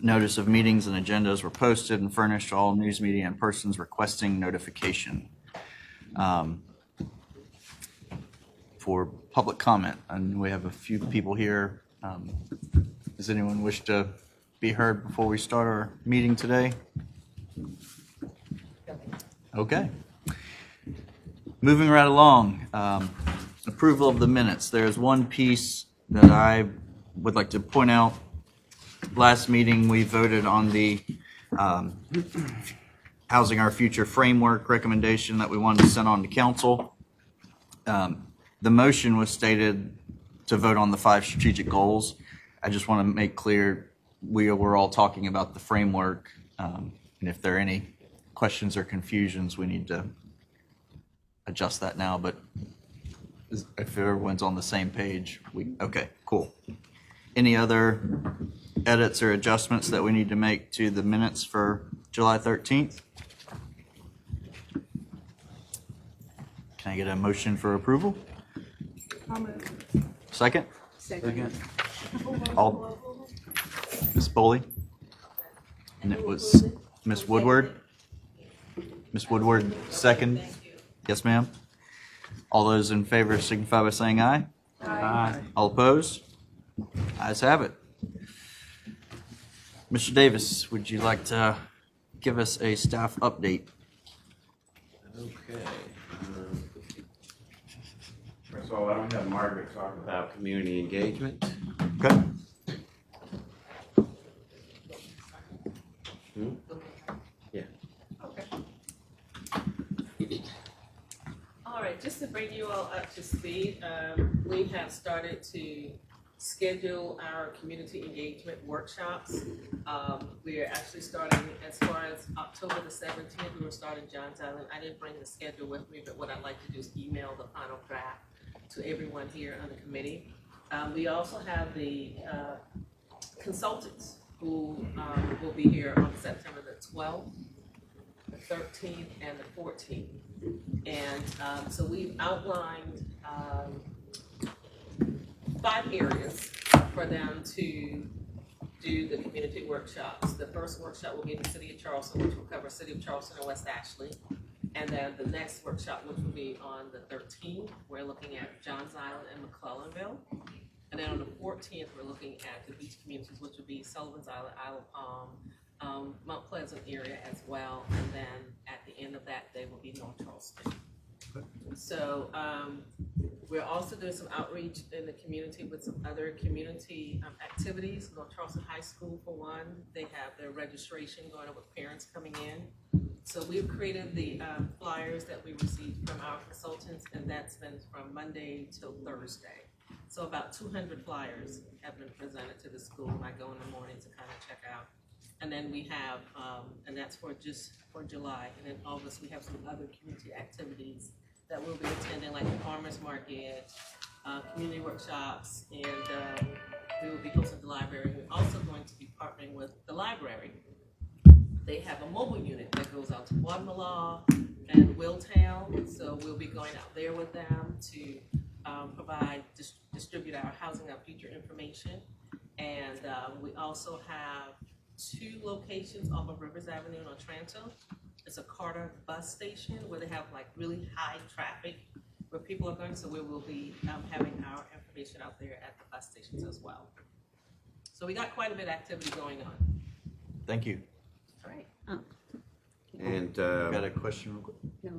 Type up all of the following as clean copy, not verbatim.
Notice of meetings and agendas were posted and furnished to all news media and persons requesting notification. For public comment, and we have a few people here. Does anyone wish to be heard before we start our meeting today? Okay. Moving right along, approval of the minutes. There's one piece that I would like to point out. Last meeting, we voted on the Housing Our Future framework recommendation that we wanted to send on to council. The motion was stated to vote on the 5 strategic goals. I just want to make clear we're all talking about the framework, and if there are any questions or confusions, we need to adjust that now. But if everyone's on the same page, okay, cool. Any other edits or adjustments that we need to make to the minutes for July 13th? Can I get a motion for approval? Second? Second. All. Ms. Boley? And it was Ms. Woodward? Ms. Woodward, second? Yes, ma'am. All those in favor signify by saying aye. Aye. All opposed? Ayes have it. Mr. Davis, would you like to give us a staff update? Okay. First of all, I don't have Margaret talk about community engagement. Okay. Yeah. Okay. All right, just to bring you all up to speed, we have started to schedule our community engagement workshops. We are actually starting as far as October the 17th. We were starting Johns Island. I didn't bring the schedule with me, but what I'd like to do is email the final draft to everyone here on the committee. We also have the consultants who will be here on September the 12th, the 13th, and the 14th. And so we've outlined 5 areas for them to do the community workshops. The first workshop will be in the City of Charleston, which will cover City of Charleston and West Ashley. And then the next workshop, which will be on the 13th, we're looking at Johns Island and McClellanville. And then on the 14th, we're looking at the beach communities, which will be Sullivan's Island, Isle of Palm, Mount Pleasant area as well. And then at the end of that day will be North Charleston. So we're also doing some outreach in the community with some other community activities. North Charleston High School, for one, they have their registration going on with parents coming in. So we've created the flyers that we received from our consultants, and that's been from Monday till Thursday. So about 200 flyers have been presented to the school. I go in the morning to kind of check out. And then we have, and that's for just for July. And in August, we have some other community activities that we'll be attending, like the farmers market, community workshops, and we will be hosting the library. We're also going to be partnering with the library. They have a mobile unit that goes out to Guatemala and Willtown, so we'll be going out there with them to provide, distribute our Housing Our Future information. And we also have 2 locations off of Rivers Avenue in Otranto. It's a Carter bus station where they have like really high traffic where people are going, so we will be having our information out there at the bus stations as well. So we got quite a bit of activity going on. Thank you. All right. And Got a question real quick? No,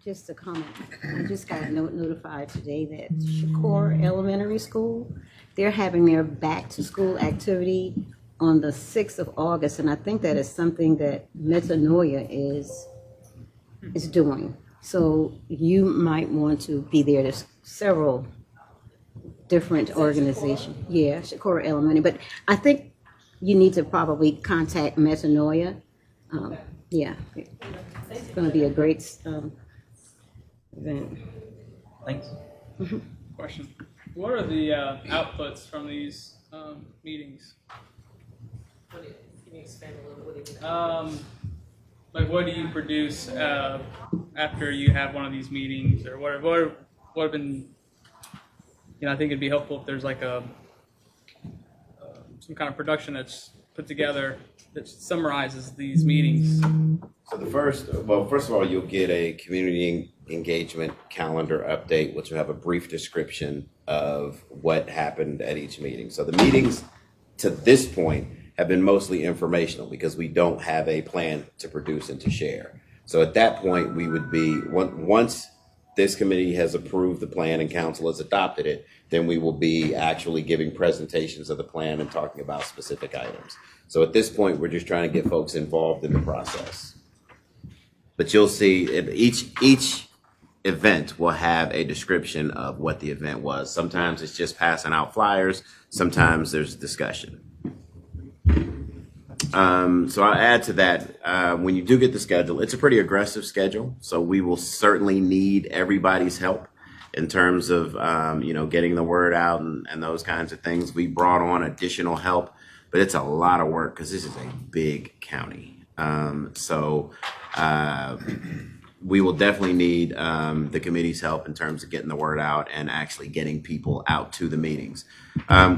just a comment. I just got notified today that Shakur Elementary School, they're having their back to school activity on the 6th of August, and I think that is something that Metanoia is doing. So you might want to be there. There's several different organizations. Yeah, Shakur Elementary. But I think you need to probably contact Metanoia. Yeah, it's going to be a great event. Thanks. Question. What are the outputs from these meetings? Can you expand a little? What do you mean? Like, what do you produce after you have one of these meetings, or what have been? You know, I think it'd be helpful if there's like some kind of production that's put together that summarizes these meetings? So first of all, you'll get a community engagement calendar update, which will have a brief description of what happened at each meeting. So the meetings to this point have been mostly informational because we don't have a plan to produce and to share. So at that point, we would be, once this committee has approved the plan and council has adopted it, then we will be actually giving presentations of the plan and talking about specific items. So at this point, we're just trying to get folks involved in the process. But you'll see each event will have a description of what the event was. Sometimes it's just passing out flyers. Sometimes there's discussion. So I'll add to that, when you do get the schedule, it's a pretty aggressive schedule. So we will certainly need everybody's help in terms of, getting the word out and those kinds of things. We brought on additional help, but it's a lot of work because this is a big county. We will definitely need the committee's help in terms of getting the word out and actually getting people out to the meetings.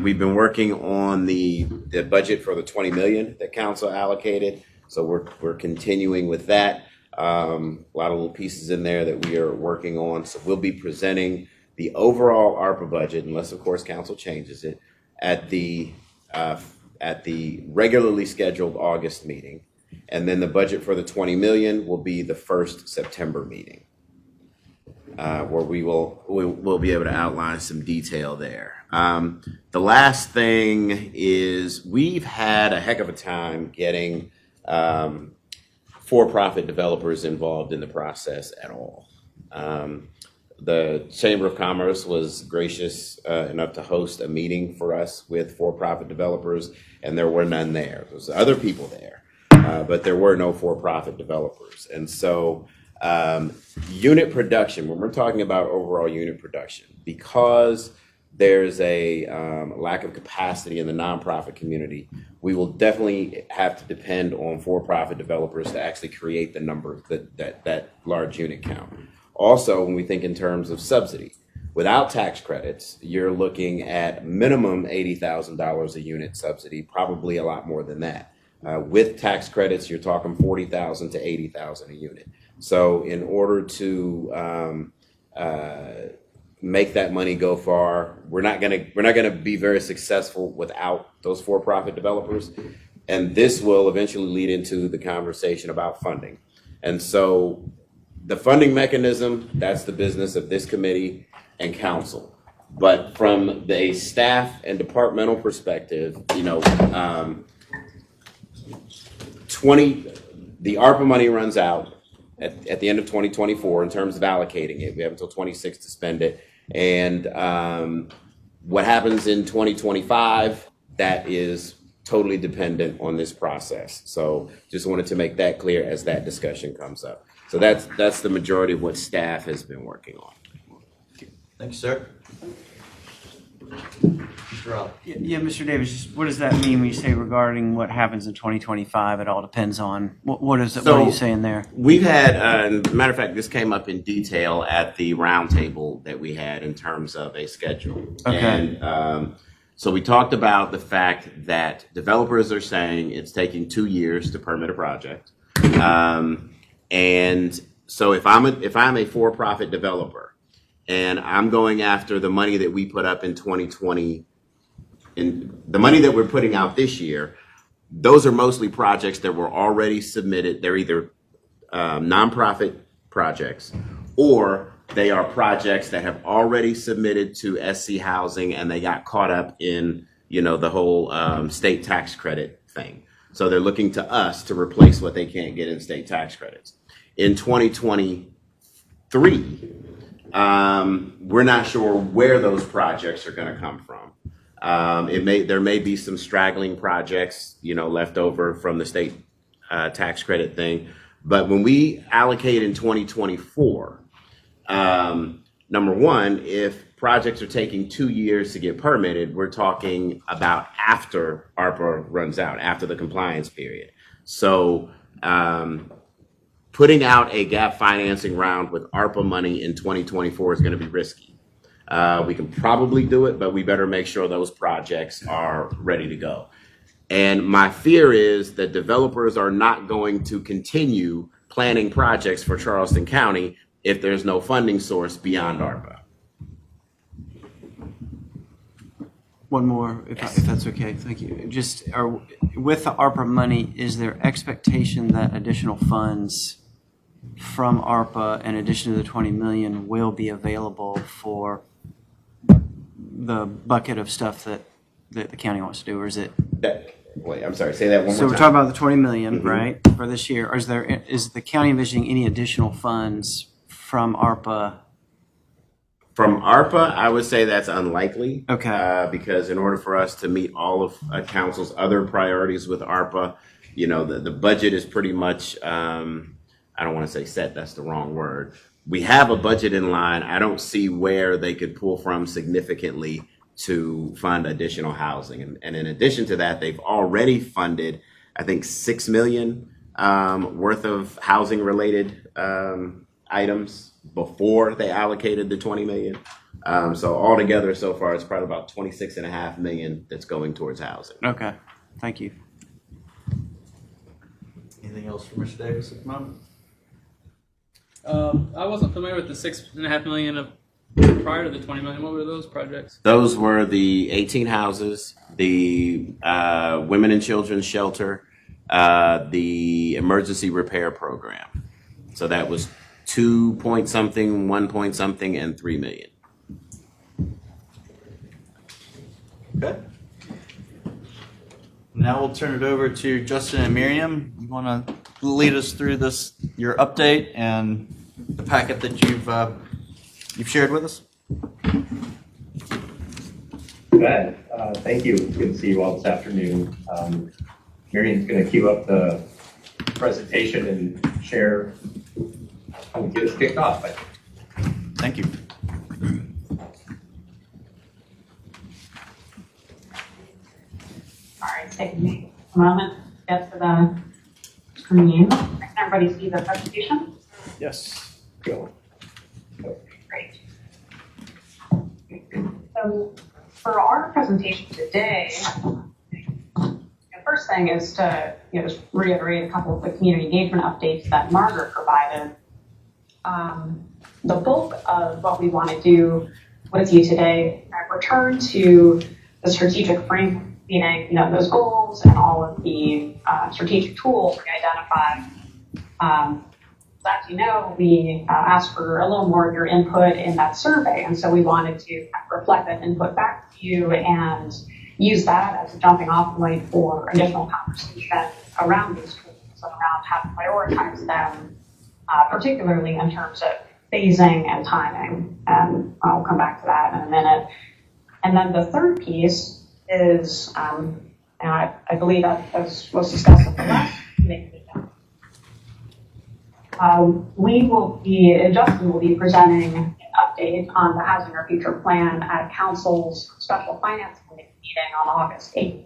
We've been working on the budget for the $20 million that council allocated, so we're continuing with that. A lot of little pieces in there that we are working on. So we'll be presenting the overall ARPA budget, unless of course council changes it, at the regularly scheduled August meeting. And then the budget for the $20 million will be the first September meeting, where we'll be able to outline some detail there. The last thing is we've had a heck of a time getting for-profit developers involved in the process at all. The Chamber of Commerce was gracious enough to host a meeting for us with for-profit developers, and there were none there. There was other people there. But there were no for-profit developers. And so unit production, when we're talking about overall unit production, because there's a lack of capacity in the nonprofit community, we will definitely have to depend on for-profit developers to actually create the number, that large unit count. Also, when we think in terms of subsidy, without tax credits, you're looking at minimum $80,000 a unit subsidy, probably a lot more than that. With tax credits, you're talking $40,000 to $80,000 a unit. So in order to make that money go far, we're not gonna be very successful without those for-profit developers. And this will eventually lead into the conversation about funding. And so the funding mechanism, that's the business of this committee and council. But from the staff and departmental perspective, the ARPA money runs out at the end of 2024 in terms of allocating it. We have until 26 to spend it. And what happens in 2025, that is totally dependent on this process. So just wanted to make that clear as that discussion comes up. So that's the majority of what staff has been working on. Thanks, sir. Mr. Rob. Yeah, Mr. Davis, just what does that mean when you say regarding what happens in 2025? It all depends on what is it? So, what are you saying there? We've had, matter of fact, this came up in detail at the roundtable that we had in terms of a schedule. Okay. And so we talked about the fact that developers are saying it's taking 2 years to permit a project. And so if I'm a for-profit developer, and I'm going after the money that we put up in 2020, and the money that we're putting out this year, those are mostly projects that were already submitted. They're either nonprofit projects, or they are projects that have already submitted to SC Housing and they got caught up in, the whole state tax credit thing. So they're looking to us to replace what they can't get in state tax credits. In 2023, we're not sure where those projects are going to come from. There may be some straggling projects, left over from the state tax credit thing. But when we allocate in 2024, number one, if projects are taking 2 years to get permitted, we're talking about after ARPA runs out, after the compliance period. So putting out a gap financing round with ARPA money in 2024 is going to be risky. We can probably do it, but we better make sure those projects are ready to go. And my fear is that developers are not going to continue planning projects for Charleston County if there's no funding source beyond ARPA. One more, if that's okay, thank you. Just, with the ARPA money, is there expectation that additional funds from ARPA, in addition to the 20 million, will be available for the bucket of stuff that the county wants to do, or is it? Wait, I'm sorry, say that one more time. So we're talking about the 20 million, Mhm. right, for this year. Or is the county envisioning any additional funds from ARPA? From ARPA, I would say that's unlikely. Okay. Because in order for us to meet all of council's other priorities with ARPA, the budget is pretty much, I don't want to say set, that's the wrong word. We have a budget in line. I don't see where they could pull from significantly to fund additional housing. And in addition to that, they've already funded, I think, $6 million worth of housing related items before they allocated the 20 million. So altogether so far, it's probably about 26.5 million that's going towards housing. Okay, thank you. Anything else for Mr. Davis at the moment? I wasn't familiar with the 6.5 million of prior to the 20 million. What were those projects? Those were the 18 houses, the women and children's shelter, the emergency repair program. So that was 2 point something, 1 point something, and 3 million. Okay. Now we'll turn it over to Justin and Miriam. You want to lead us through your update and the packet that you've shared with us? Good. Thank you. Good to see you all this afternoon. Miriam's going to queue up the presentation and share and get us kicked off. Thank you. All right, take me a moment to get to the screen. Can everybody see the presentation? Yes. Go. Great. So for our presentation today, the first thing is to just reiterate a couple of the community engagement updates that Margaret provided. The bulk of what we want to do with you today, return to the strategic framework, meaning those goals and all of the strategic tools we identified. As you know, we asked for a little more of your input in that survey, and so we wanted to reflect that input back to you and use that as a jumping off point for additional conversation around these tools and around how to prioritize them, particularly in terms of phasing and timing. And I'll come back to that in a minute. And then the third piece is, and I believe that as was discussed at the last meeting, Justin will be presenting an update on the Housing Our Future plan at Council's Special Finance Committee meeting on August 8th.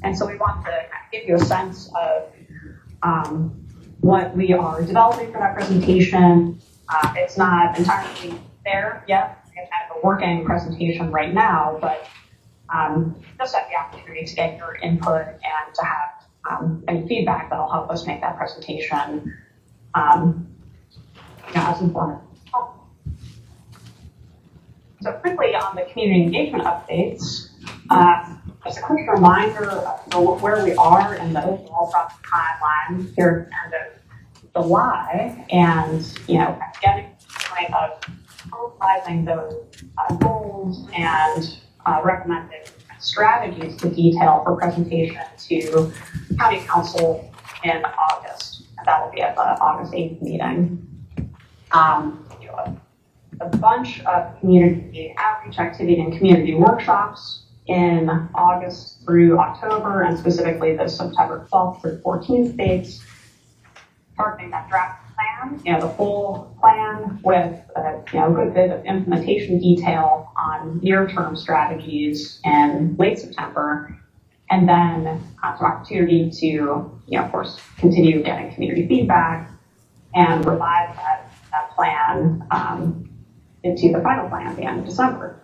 And so we want to give you a sense of what we are developing for that presentation. It's not entirely there yet. It's kind of a working presentation right now, but just have the opportunity to get your input and to have any feedback that'll help us make that presentation as informative. So quickly on the community engagement updates, just a quick reminder of where we are in the overall project timeline here at the end of July, and getting to the point of formalizing those goals and recommended strategies to detail for presentation to County Council in August. And that will be at the August 8th meeting. A bunch of community outreach activity and community workshops in August through October, and specifically the September 12th through 14th dates, targeting that draft plan, the full plan with a good bit of implementation detail on near-term strategies in late September, and then some opportunity to, of course, continue getting community feedback and revise that plan into the final plan at the end of December.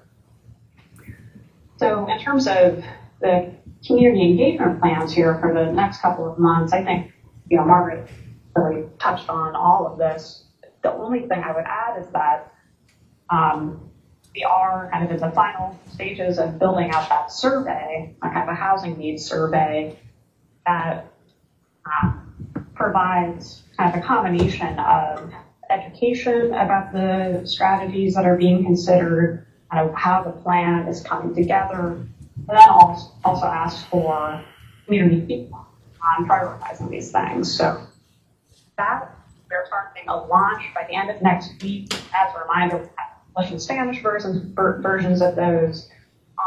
So in terms of the community engagement plans here for the next couple of months, I think, Margaret really touched on all of this. The only thing I would add is that we are kind of in the final stages of building out that survey, kind of a housing needs survey that provides kind of a combination of education about the strategies that are being considered, kind of how the plan is coming together, and then also asks for community feedback on prioritizing these things. So that we're targeting a launch by the end of next week. As a reminder, we have English and Spanish versions of those,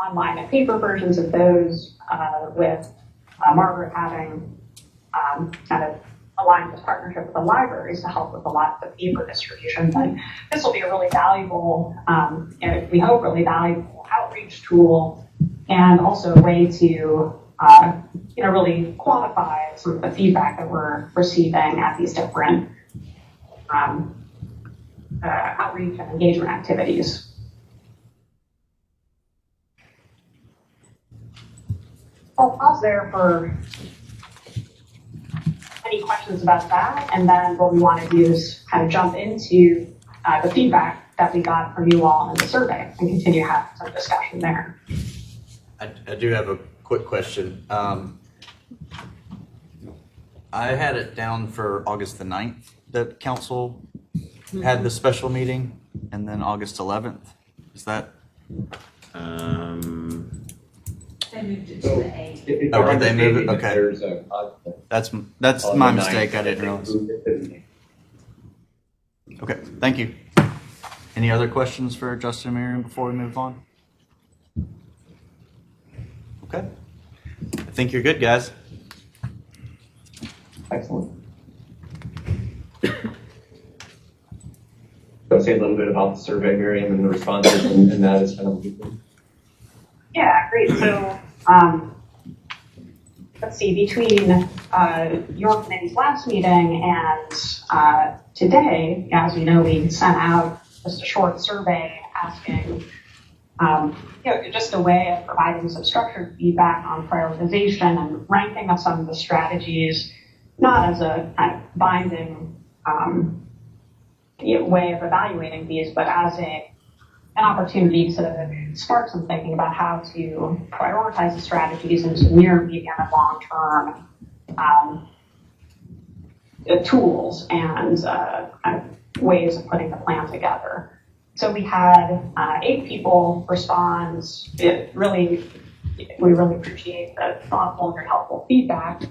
online and paper versions of those, with Margaret having kind of aligned this partnership with the libraries to help with a lot of the paper distribution. But this will be a really valuable, and we hope really valuable outreach tool, and also a way to really quantify some of the feedback that we're receiving at these different outreach and engagement activities. I'll pause there for any questions about that, and then what we want to do is kind of jump into the feedback that we got from you all in the survey and continue having some discussion there. I do have a quick question. I had it down for August the 9th that council had the special meeting, and then August 11th. Is that? They moved it to the 8th. Oh, did they move it? Okay. There's a conflict That's on my the mistake. 9th. I didn't realize. Moved it to the 8th. Okay, thank you. Any other questions for Justin and Miriam before we move on? Okay. I think you're good, guys. Excellent. So say a little bit about the survey, Miriam, and the responses, and that is kind of. Yeah, great. So let's see, between your committee's last meeting and today, as you know, we sent out just a short survey asking, just a way of providing some structured feedback on prioritization and ranking of some of the strategies, not as a kind of binding way of evaluating these, but as an opportunity to spark some thinking about how to prioritize the strategies into near, medium, and long-term tools and kind of ways of putting the plan together. So we had 8 people respond. We really appreciate the thoughtful and very helpful feedback.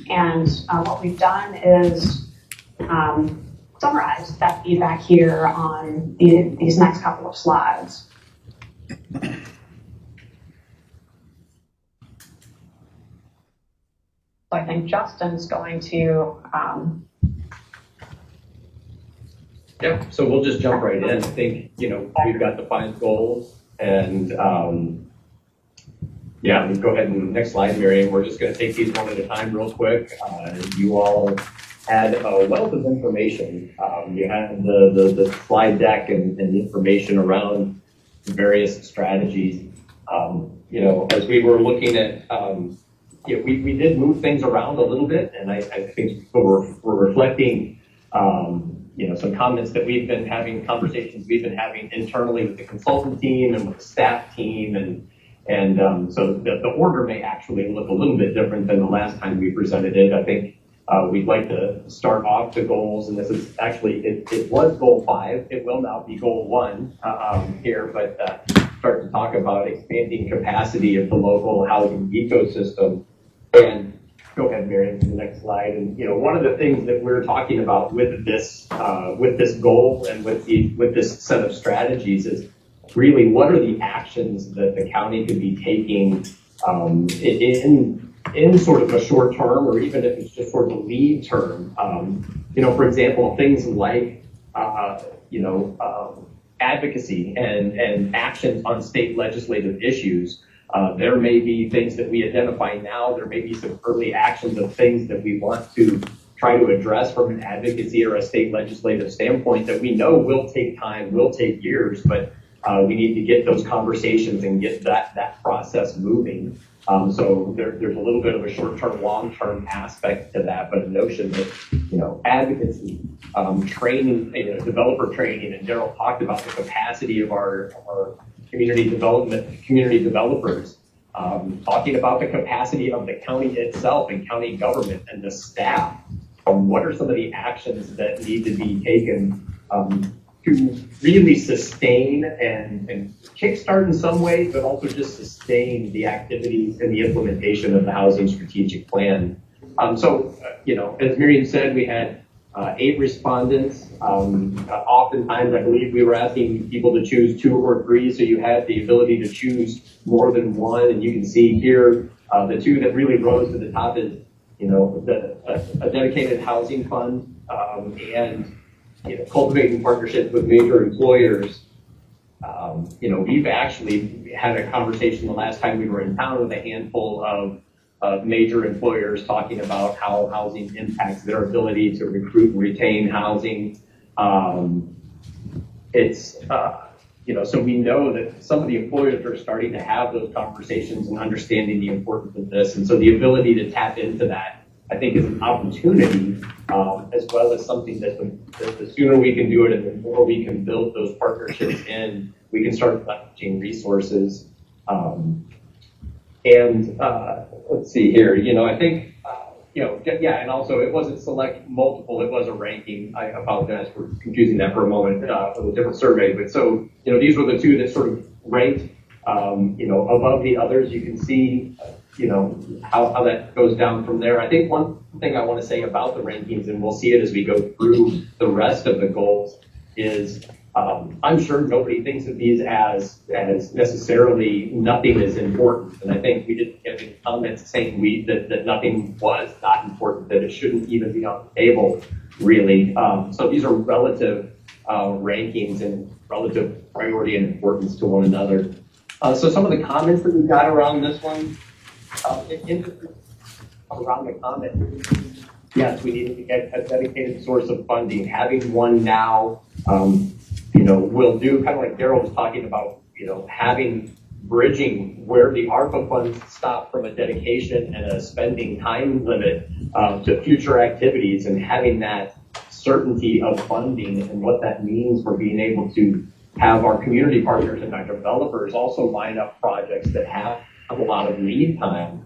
And what we've done is summarize that feedback here on these next couple of slides. So I think Justin's going to. Yeah, so we'll just jump right in. I think, we've got the 5 goals, and let's go ahead and next slide, Miriam. We're just going to take these one at a time real quick. You all had a wealth of information. You had the slide deck and the information around the various strategies. As we were looking at, we did move things around a little bit, and I think we're reflecting some comments that we've been having, conversations we've been having internally with the consultant team and with the staff team, and so the order may actually look a little bit different than the last time we presented it. I think we'd like to start off the goals, and this is actually, it was goal 5. It will now be goal 1 here, but start to talk about expanding capacity of the local housing ecosystem. And go ahead, Miriam, to the next slide. And one of the things that we're talking about with this goal and with this set of strategies is really what are the actions that the county could be taking in sort of a short term, or even if it's just sort of a lead term. For example, things like advocacy and actions on state legislative issues. There may be things that we identify now. There may be some early actions of things that we want to try to address from an advocacy or a state legislative standpoint that we know will take time, will take years, but we need to get those conversations and get that process moving. So there's a little bit of a short-term, long-term aspect to that, but a notion that, advocacy, training, developer training, and Daryl talked about the capacity of our community developers, talking about the capacity of the county itself and county government and the staff. What are some of the actions that need to be taken to really sustain and kickstart in some ways, but also just sustain the activities and the implementation of the housing strategic plan. As Miriam said, we had 8 respondents. Oftentimes, I believe we were asking people to choose 2 or 3, so you had the ability to choose more than one. And you can see here the 2 that really rose to the top is, a dedicated housing fund and cultivating partnerships with major employers. We've actually had a conversation the last time we were in town with a handful of major employers talking about how housing impacts their ability to recruit and retain housing. So we know that some of the employers are starting to have those conversations and understanding the importance of this. And so the ability to tap into that, I think, is an opportunity, as well as something that the sooner we can do it and the more we can build those partnerships in, we can start leveraging resources. Let's see here, I think, and also it wasn't select multiple, it was a ranking. I apologize for confusing that for a moment with a different survey. But so, these were the 2 that sort of ranked, above the others. You can see, how that goes down from there. I think one thing I want to say about the rankings, and we'll see it as we go through the rest of the goals, is I'm sure nobody thinks of these as necessarily nothing is important. And I think we didn't get any comments saying that nothing was not important, that it shouldn't even be on the table, really. So these are relative rankings and relative priority and importance to one another. So some of the comments that we got around this one, around the comment, yes, we need to get a dedicated source of funding. Having one now, will do, kind of like Daryl was talking about, having bridging where the ARPA funds stop from a dedication and a spending time limit to future activities, and having that certainty of funding and what that means for being able to have our community partners and our developers also line up projects that have a lot of lead time.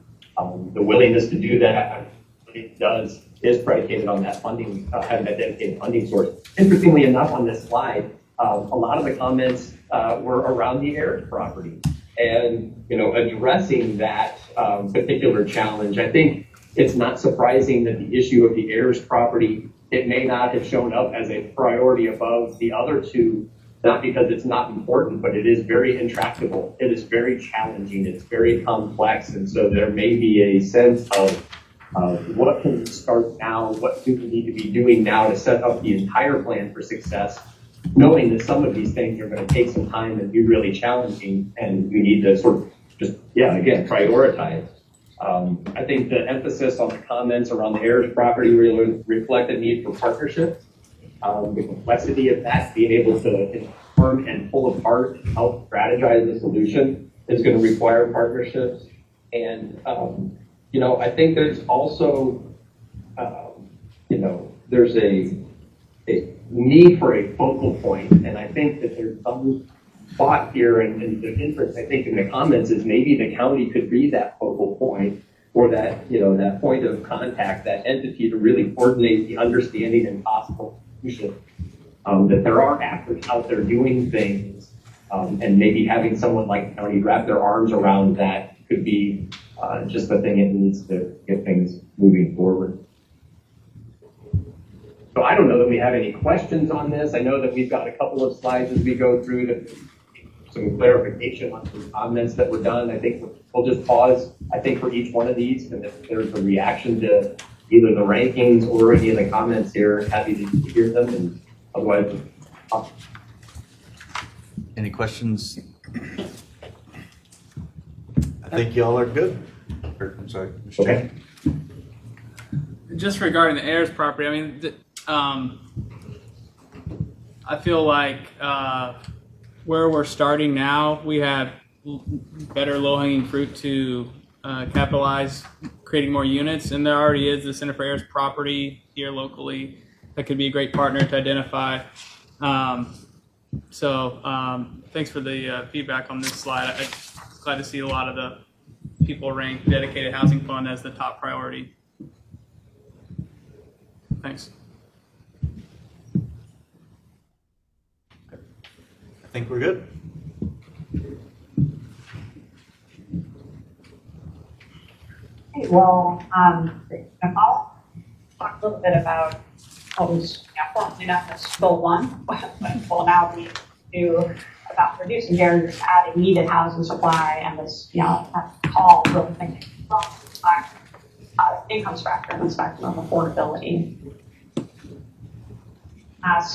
The willingness to do that is predicated on that funding, having that dedicated funding source. Interestingly enough, on this slide, a lot of the comments were around the heirs property and, addressing that particular challenge. I think it's not surprising that the issue of the heirs property, it may not have shown up as a priority above the other 2, not because it's not important, but it is very intractable. It is very challenging. It's very complex. And so there may be a sense of what can we start now? What do we need to be doing now to set up the entire plan for success, knowing that some of these things are going to take some time and be really challenging, and we need to sort of just, again, prioritize. I think the emphasis on the comments around the heirs property really reflect the need for partnerships. The complexity of that, being able to inform and pull apart and help strategize the solution is going to require partnerships. And, I think there's also, there's a need for a focal point. And I think that there's some thought here, and the interest, I think, in the comments is maybe the county could be that focal point, or that, that point of contact, that entity to really coordinate the understanding and possible solution. That there are actors out there doing things, and maybe having someone like the county wrap their arms around that could be just the thing it needs to get things moving forward. So I don't know that we have any questions on this. I know that we've got a couple of slides as we go through to some clarification on some comments that were done. I think we'll just pause, I think, for each one of these, and if there's a reaction to either the rankings or any of the comments here, happy to hear them, and otherwise. Any questions? I think y'all are good. I'm sorry. Okay. Just regarding the heirs property, I mean, I feel like where we're starting now, we have better low-hanging fruit to capitalize creating more units. And there already is the Center for Air's property here locally that could be a great partner to identify. Thanks for the feedback on this slide. I'm glad to see a lot of the people rank dedicated housing fund as the top priority. Thanks. I think we're good. Okay, well, I'll talk a little bit about what was formerly known as Goal 1, but will now be new, about reducing barriers to adding needed housing supply, and this, call really thinking from income spectrum and spectrum of affordability. As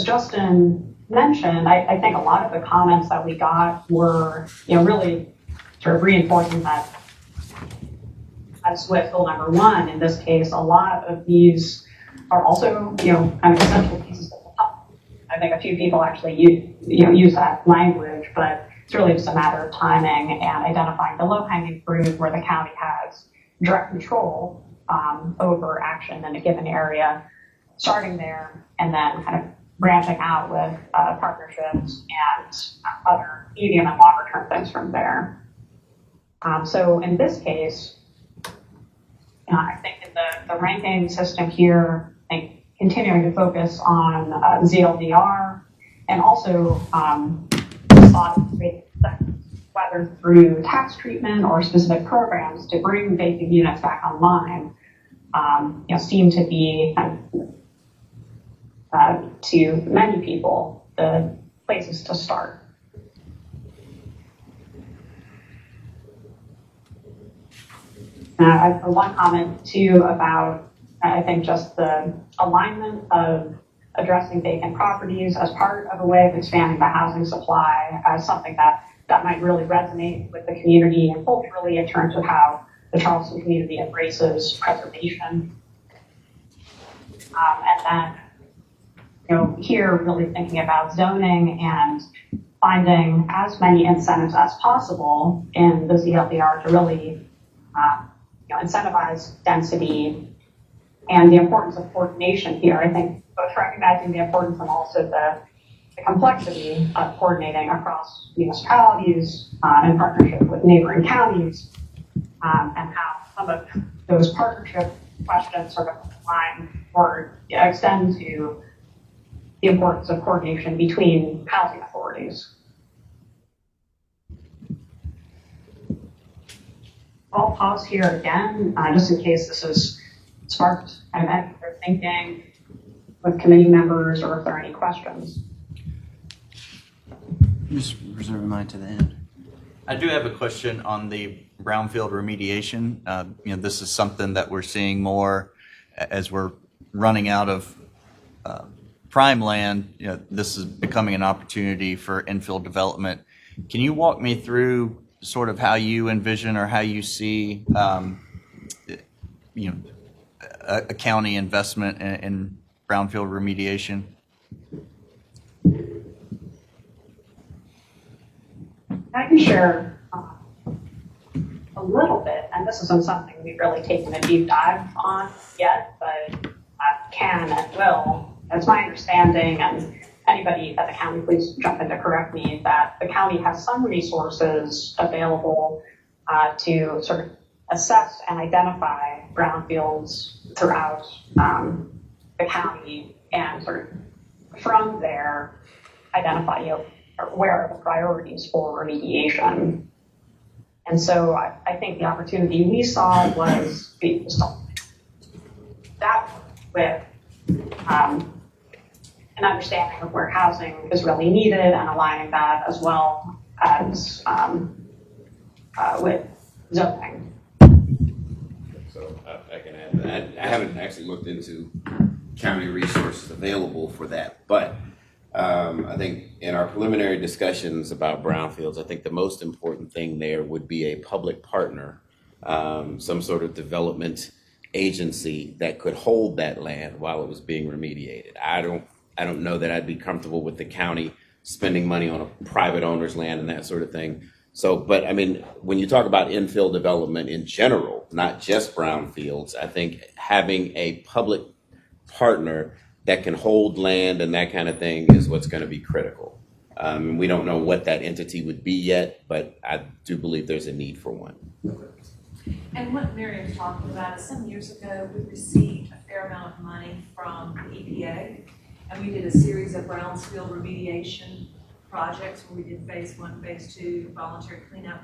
Justin mentioned, I think a lot of the comments that we got were, really sort of reinforcing that, as with goal number 1, in this case, a lot of these are also, kind of essential pieces of the puzzle. I think a few people actually use that language, but it's really just a matter of timing and identifying the low-hanging fruit where the county has direct control over action in a given area, starting there, and then kind of branching out with partnerships and other medium and longer term things from there. So in this case, I think in the ranking system here, I think continuing to focus on ZLDR, and also sought to create whether through tax treatment or specific programs to bring vacant units back online, seem to be to many people the places to start. I have one comment too about, I think, just the alignment of addressing vacant properties as part of a way of expanding the housing supply as something that might really resonate with the community, and culturally in terms of how the Charleston community embraces preservation. And then, here really thinking about zoning and finding as many incentives as possible in the ZLDR to really incentivize density, and the importance of coordination here. I think both recognizing the importance and also the complexity of coordinating across municipalities in partnership with neighboring counties, and how some of those partnership questions sort of align or extend to the importance of coordination between housing authorities. I'll pause here again, just in case this has sparked kind of extra thinking with committee members, or if there are any questions. Just reserving mine to the end. I do have a question on the brownfield remediation. This is something that we're seeing more as we're running out of prime land. This is becoming an opportunity for infill development. Can you walk me through sort of how you envision or how you see, a county investment in brownfield remediation? I can share a little bit, and this isn't something we've really taken a deep dive on yet, but I can and will. It's my understanding, and anybody at the county, please jump in to correct me, that the county has some resources available to sort of assess and identify brownfields throughout the county, and sort of from there identify where are the priorities for remediation. And so I think the opportunity we saw was that with an understanding of where housing is really needed, and aligning that as well as with zoning. So I can add that. I haven't actually looked into county resources available for that, but I think in our preliminary discussions about brownfields, I think the most important thing there would be a public partner, some sort of development agency that could hold that land while it was being remediated. I don't know that I'd be comfortable with the county spending money on a private owner's land and that sort of thing. So, but I mean, when you talk about infill development in general, not just brownfields, I think having a public partner that can hold land and that kind of thing is what's going to be critical. We don't know what that entity would be yet, but I do believe there's a need for one. And what Miriam's talking about is some years ago, we received a fair amount of money from the EPA, and we did a series of brownfield remediation projects where we did phase 1, phase 2, voluntary cleanup.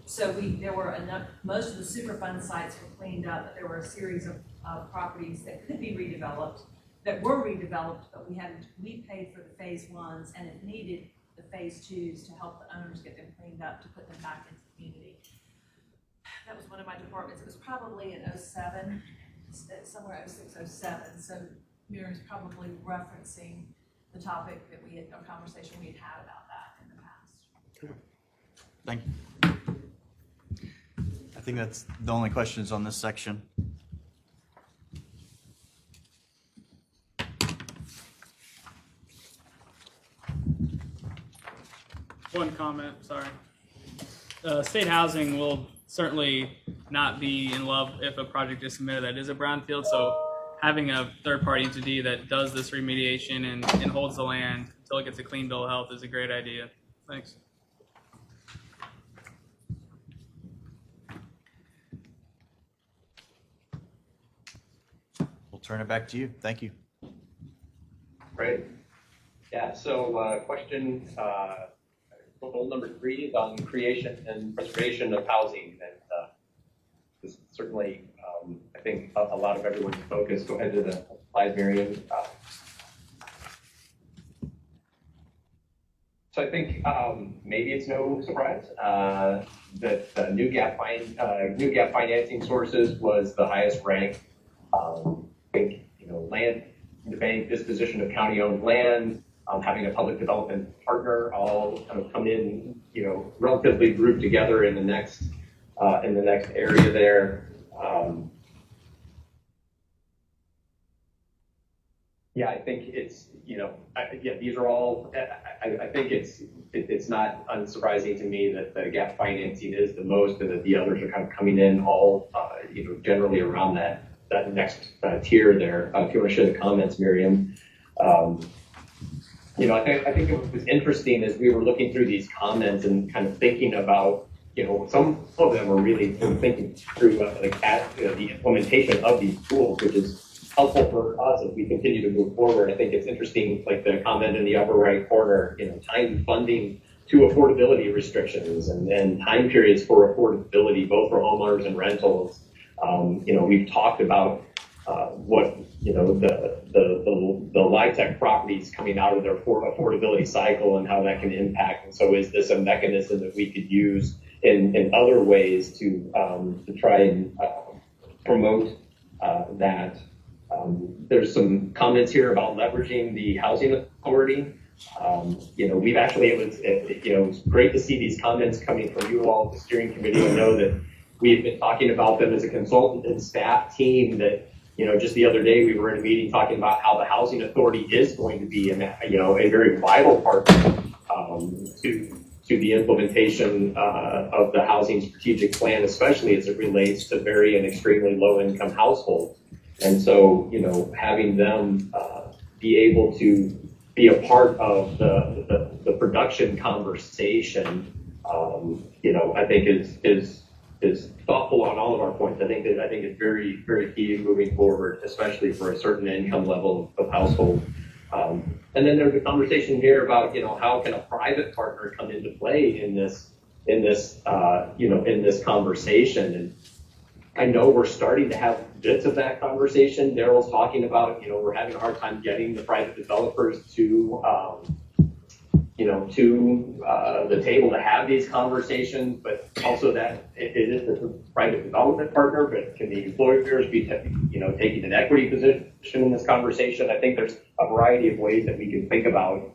So there were enough, most of the Superfund sites were cleaned up, but there were a series of properties that could be redeveloped, that were redeveloped, but we paid for the phase 1s, and it needed the phase 2s to help the owners get them cleaned up to put them back into the community. That was one of my departments. It was probably in 07, somewhere 06, 07. So Miriam's probably referencing the topic that a conversation we had about that in the past. Thank you. I think that's the only questions on this section. One comment, sorry. State housing will certainly not be in love if a project is submitted that is a brownfield. So having a third-party entity that does this remediation and holds the land until it gets a clean bill of health is a great idea. Thanks. We'll turn it back to you. Thank you. Great. Yeah, so question goal number 3 is on creation and preservation of housing. And this is certainly, I think, a lot of everyone's focus. Go ahead to the slide, Miriam. So I think maybe it's no surprise that new gap financing sources was the highest rank. I think, land in the bank, disposition of county-owned land, having a public development partner, all kind of come in, relatively grouped together in the next area there. Yeah, I think it's, these are all, I think it's not unsurprising to me that the gap financing is the most, and that the others are kind of coming in all, generally around that next tier there. If you want to share the comments, Miriam. I think it was interesting as we were looking through these comments and kind of thinking about, some of them were really thinking through the implementation of these tools, which is helpful for us as we continue to move forward. I think it's interesting, like the comment in the upper right corner, time funding to affordability restrictions and time periods for affordability, both for homeowners and rentals. We've talked about what the LIHTC properties coming out of their affordability cycle and how that can impact. And so, is this a mechanism that we could use in other ways to try and promote that? There's some comments here about leveraging the housing authority. We've actually, it was great to see these comments coming from you all, the steering committee. I know that we've been talking about them as a consultant and staff team that, just the other day we were in a meeting talking about how the housing authority is going to be a very vital part to the implementation of the housing strategic plan, especially as it relates to very and extremely low income households. And so, having them be able to be a part of the production conversation, I think is thoughtful on all of our points. I think it's very, very key moving forward, especially for a certain income level of household. And then there's a conversation here about, how can a private partner come into play in this conversation. And I know we're starting to have bits of that conversation. Daryl's talking about, we're having a hard time getting the private developers to the table to have these conversations, but also that it is a private development partner, but can the employers be, taking an equity position in this conversation? I think there's a variety of ways that we can think about,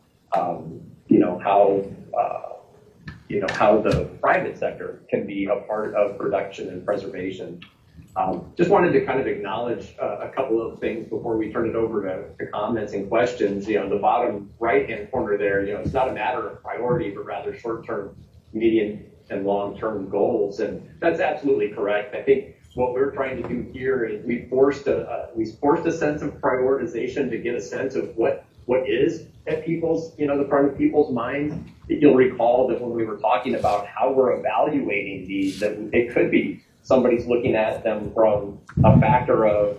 how the private sector can be a part of production and preservation. Just wanted to kind of acknowledge a couple of things before we turn it over to comments and questions. The bottom right-hand corner there, it's not a matter of priority, but rather short-term, medium and long-term goals. And that's absolutely correct. I think what we're trying to do here is we forced a sense of prioritization to get a sense of what is at people's, the front of people's minds. You'll recall that when we were talking about how we're evaluating these, that it could be somebody's looking at them from a factor of,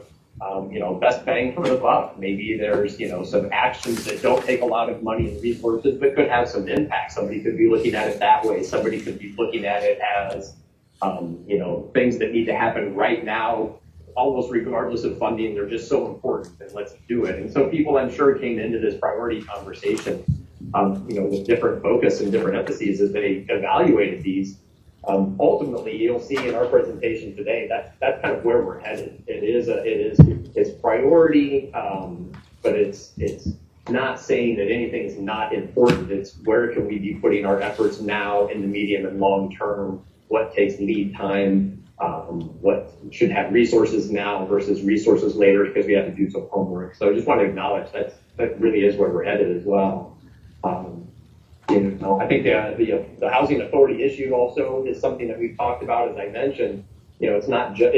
best bang for the buck. Maybe there's, some actions that don't take a lot of money and resources, but could have some impact. Somebody could be looking at it that way. Somebody could be looking at it as, things that need to happen right now, almost regardless of funding. They're just so important, and let's do it. And so people, I'm sure, came into this priority conversation, with different focus and different emphases as they evaluated these. Ultimately, you'll see in our presentation today that's kind of where we're headed. It's priority, but it's not saying that anything is not important. It's where can we be putting our efforts now in the medium and long term? What takes lead time? What should have resources now versus resources later because we have to do some homework. So I just want to acknowledge that really is where we're headed as well. I think the housing authority issue also is something that we've talked about, as I mentioned. It's not just,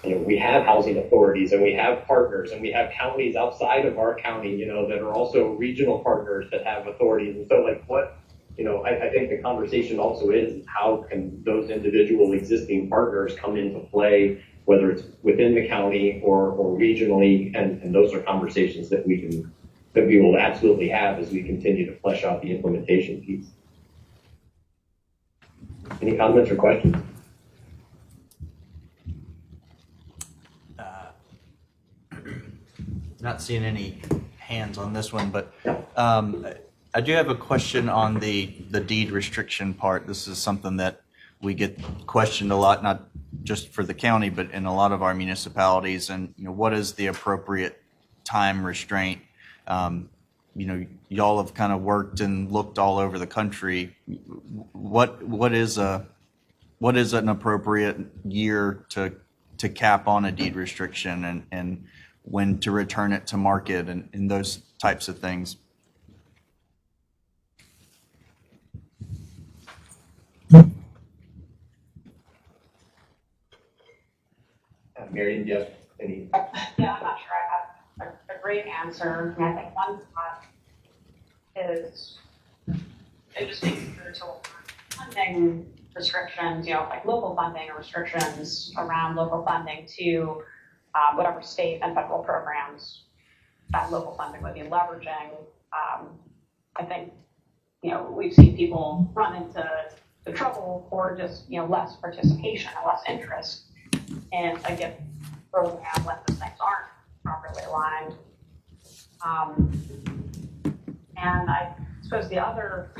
we have housing authorities and we have partners and we have counties outside of our county, that are also regional partners that have authorities. And so I think the conversation also is how can those individual existing partners come into play, whether it's within the county or regionally, and those are conversations that we will absolutely have as we continue to flesh out the implementation piece. Any comments or questions? Not seeing any hands on this one, but I do have a question on the deed restriction part. This is something that we get questioned a lot, not just for the county, but in a lot of our municipalities. And what is the appropriate time restraint? Y'all have kind of worked and looked all over the country. What is an appropriate year to cap on a deed restriction and when to return it to market and those types of things? Mary, do you have any? Yeah, I'm not sure I have a great answer. I think one thought is it just makes it to funding restrictions, like local funding or restrictions around local funding to whatever state and federal programs that local funding would be leveraging. I think, we've seen people run into the trouble for just, less participation and less interest in a given program when those things aren't properly aligned. And I suppose the other,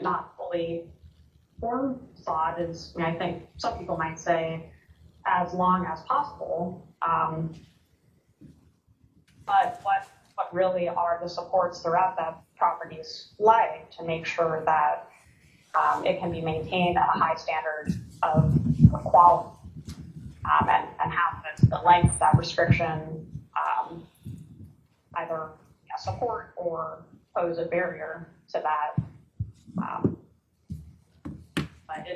not fully formed thought is, I think some people might say, as long as possible. But what really are the supports throughout that property's life to make sure that it can be maintained at a high standard of quality, and how the length of that restriction either support or pose a barrier to that. But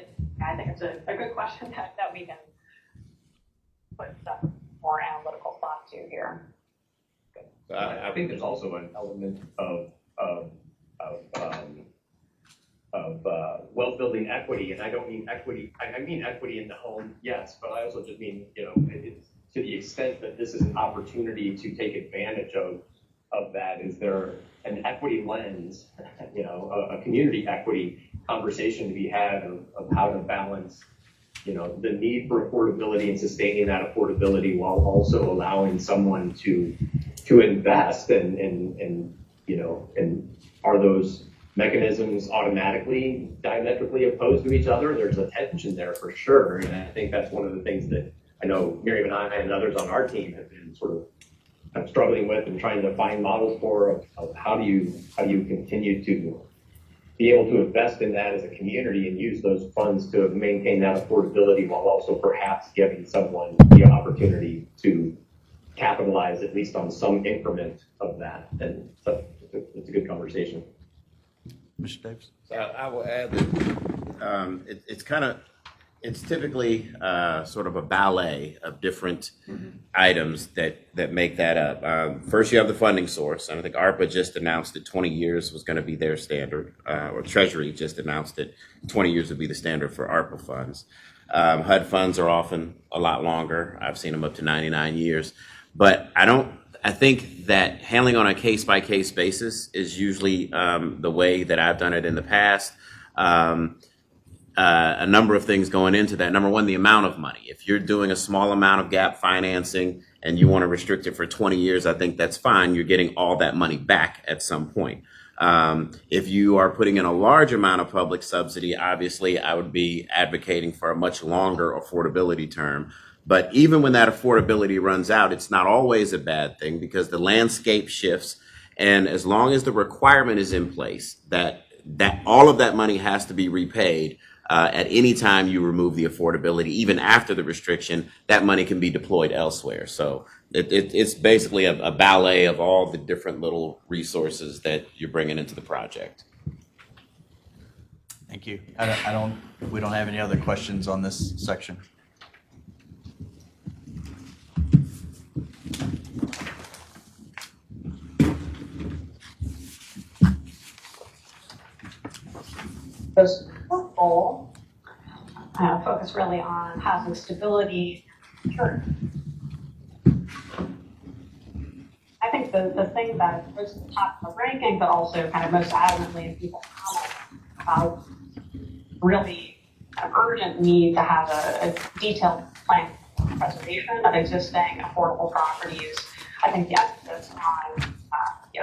I think it's a good question that we can put some more analytical thought to here. I think there's also an element of wealth building equity, and I don't mean equity. I mean equity in the home, yes, but I also just mean it's to the extent that this is an opportunity to take advantage of that. Is there an equity lens, a community equity conversation to be had of how to balance, the need for affordability and sustaining that affordability while also allowing someone to invest and are those mechanisms automatically diametrically opposed to each other? There's a tension there for sure. And I think that's one of the things that I know Miriam and I and others on our team have been sort of struggling with and trying to find models for of how do you continue to be able to invest in that as a community and use those funds to maintain that affordability while also perhaps giving someone the opportunity to capitalize at least on some increment of that. And so it's a good conversation. Mr. Davis? So I will add that it's typically sort of a ballet of different items that make that up. First, you have the funding source, and I think ARPA just announced that 20 years was going to be their standard, or Treasury just announced that 20 years would be the standard for ARPA funds. HUD funds are often a lot longer. I've seen them up to 99 years, but I think that handling on a case-by-case basis is usually the way that I've done it in the past. A number of things going into that. Number one, the amount of money. If you're doing a small amount of gap financing and you want to restrict it for 20 years, I think that's fine. You're getting all that money back at some point. If you are putting in a large amount of public subsidy, obviously I would be advocating for a much longer affordability term. But even when that affordability runs out, it's not always a bad thing because the landscape shifts. And as long as the requirement is in place that all of that money has to be repaid, at any time you remove the affordability, even after the restriction, that money can be deployed elsewhere. So it's basically a ballet of all the different little resources that you're bringing into the project. Thank you. We don't have any other questions on this section. This goal focus really on housing stability. Sure. I think the thing that goes to the top of the ranking, but also kind of most adamantly in people's comments about really an urgent need to have a detailed plan for preservation of existing affordable properties. I think the emphasis on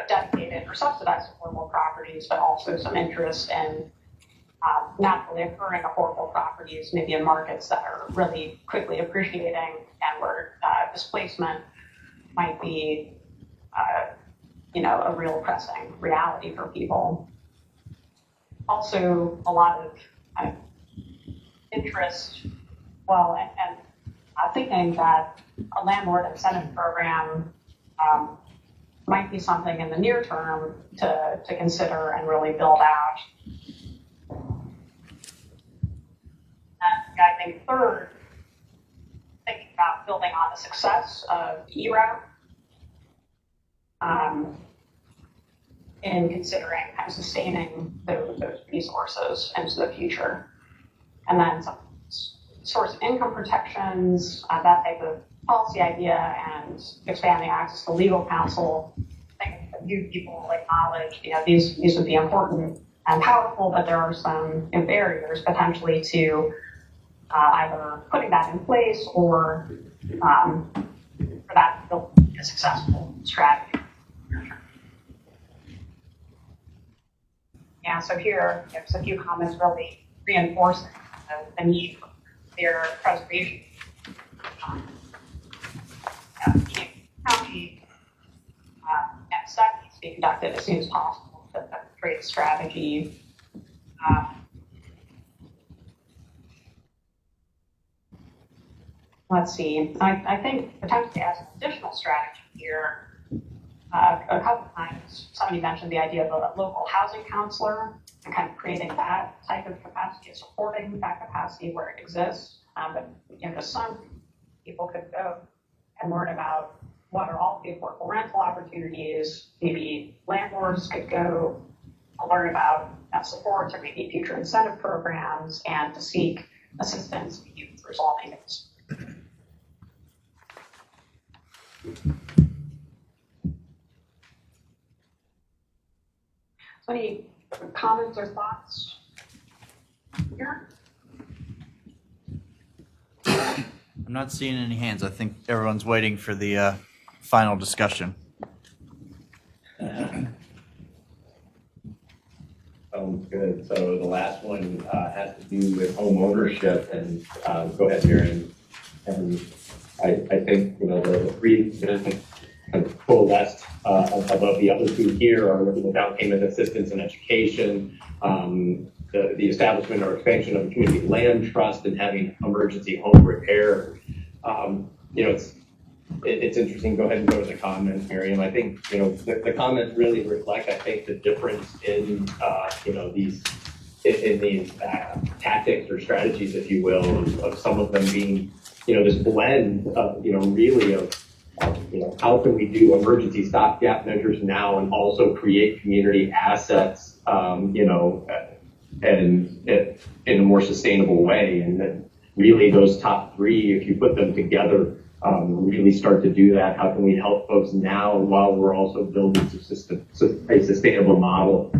dedicated or subsidized affordable properties, but also some interest in naturally occurring affordable properties, maybe in markets that are really quickly appreciating and where displacement might be, a real pressing reality for people. Also, a lot of interest, and thinking that a landlord incentive program might be something in the near term to consider and really build out. And I think third, thinking about building on the success of ERAP in considering kind of sustaining those resources into the future. And then some source of income protections, that type of policy idea, and expanding access to legal counsel. I think a few people acknowledge, these would be important and powerful, but there are some barriers potentially to either putting that in place or for that to build a successful strategy. Yeah, so here, there's a few comments really reinforcing the need for their preservation. County and studies to be conducted as soon as possible to create a strategy. Let's see. I think potentially as an additional strategy here, a couple of times somebody mentioned the idea of a local housing counselor and kind of creating that type of capacity, supporting that capacity where it exists. But just some people could go and learn about what are all the affordable rental opportunities. Maybe landlords could go and learn about supports or maybe future incentive programs and to seek assistance in resolving it. So any comments or thoughts here? I'm not seeing any hands. I think everyone's waiting for the final discussion. Sounds good. So the last one has to do with home ownership, and go ahead, Miriam. And I think the three kind of coalesced above the other two here are looking at down payment assistance and education, the establishment or expansion of a community land trust, and having emergency home repair. It's interesting. Go ahead and go to the comments, Miriam. I think, the comments really reflect, I think, the difference in, these tactics or strategies, if you will, of some of them being, this blend of, really of, how can we do emergency stopgap measures now and also create community assets, and in a more sustainable way. And then really those top three, if you put them together, really start to do that. How can we help folks now while we're also building a sustainable model?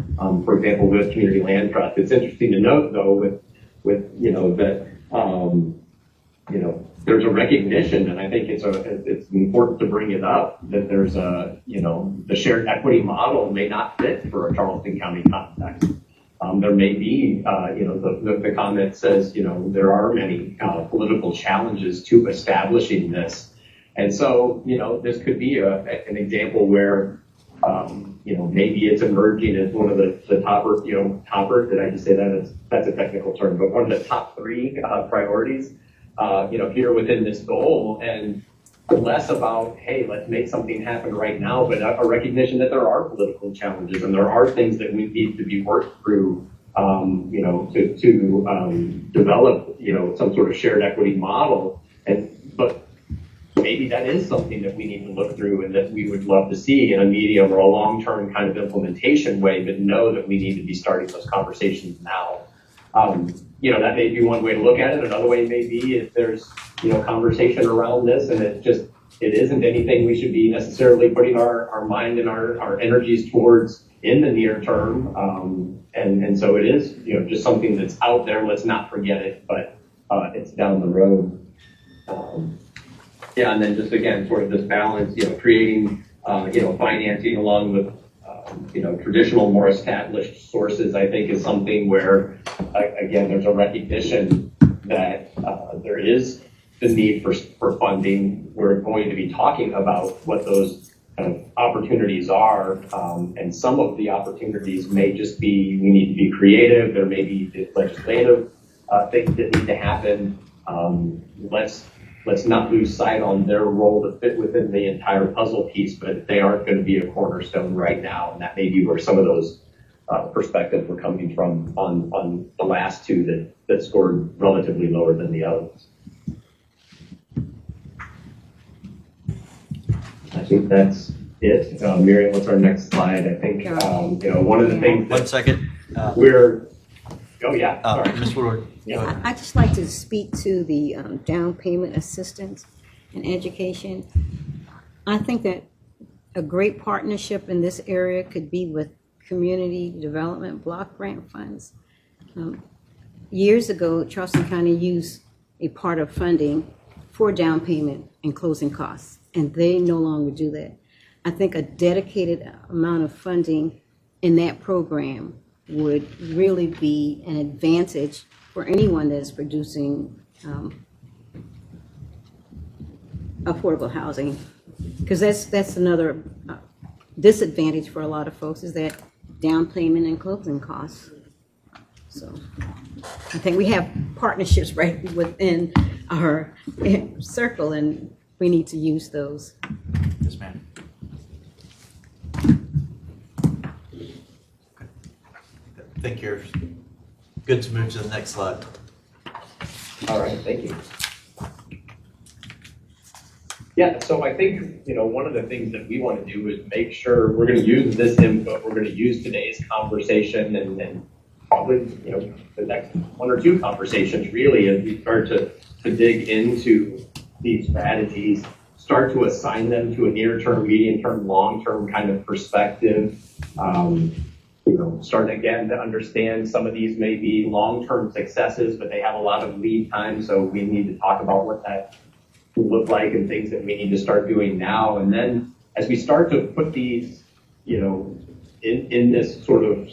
For example, with community land trust, it's interesting to note though, there's a recognition, and I think it's important to bring it up, that there's the shared equity model may not fit for a Charleston County context. There may be, the comment says, there are many political challenges to establishing this. And so, this could be an example where, maybe it's emerging as one of the topper, did I just say that? That's a technical term, but one of the top three priorities, here within this goal, and less about, hey, let's make something happen right now, but a recognition that there are political challenges and there are things that we need to be worked through, to develop, some sort of shared equity model. But maybe that is something that we need to look through and that we would love to see in a medium or a long-term kind of implementation way, but know that we need to be starting those conversations now. That may be one way to look at it. Another way may be if there's, conversation around this and it isn't anything we should be necessarily putting our mind and our energies towards in the near term. And so it is, just something that's out there. Let's not forget it, but it's down the road. And then just again, sort of this balance, creating, financing along with, traditional, more established sources, I think is something where, again, there's a recognition that there is the need for funding. We're going to be talking about what those kind of opportunities are, and some of the opportunities may just be, we need to be creative. There may be legislative things that need to happen. Let's not lose sight on their role to fit within the entire puzzle piece, but they aren't going to be a cornerstone right now. And that may be where some of those perspectives were coming from on the last two that scored relatively lower than the others. I think that's it. Miriam, what's our next slide? I think, one of the things that 1 second. Sorry. Ms. Woodward. Yeah, I just like to speak to the down payment assistance in education. I think that a great partnership in this area could be with community development block grant funds. Years ago, Charleston County used a part of funding for down payment and closing costs, and they no longer do that. I think a dedicated amount of funding in that program would really be an advantage for anyone that is producing affordable housing, because that's another disadvantage for a lot of folks, is that down payment and closing costs. So I think we have partnerships right within our circle, and we need to use those. Yes, ma'am. I think you're good to move to the next slide. All right, thank you. Yeah, so I think, one of the things that we want to do is make sure we're going to use this input, we're going to use today's conversation and probably, the next one or two conversations really, as we start to dig into these strategies, start to assign them to a near-term, medium-term, long-term kind of perspective. Start again to understand some of these may be long-term successes, but they have a lot of lead time. So we need to talk about what that will look like and things that we need to start doing now. And then as we start to put these, in this sort of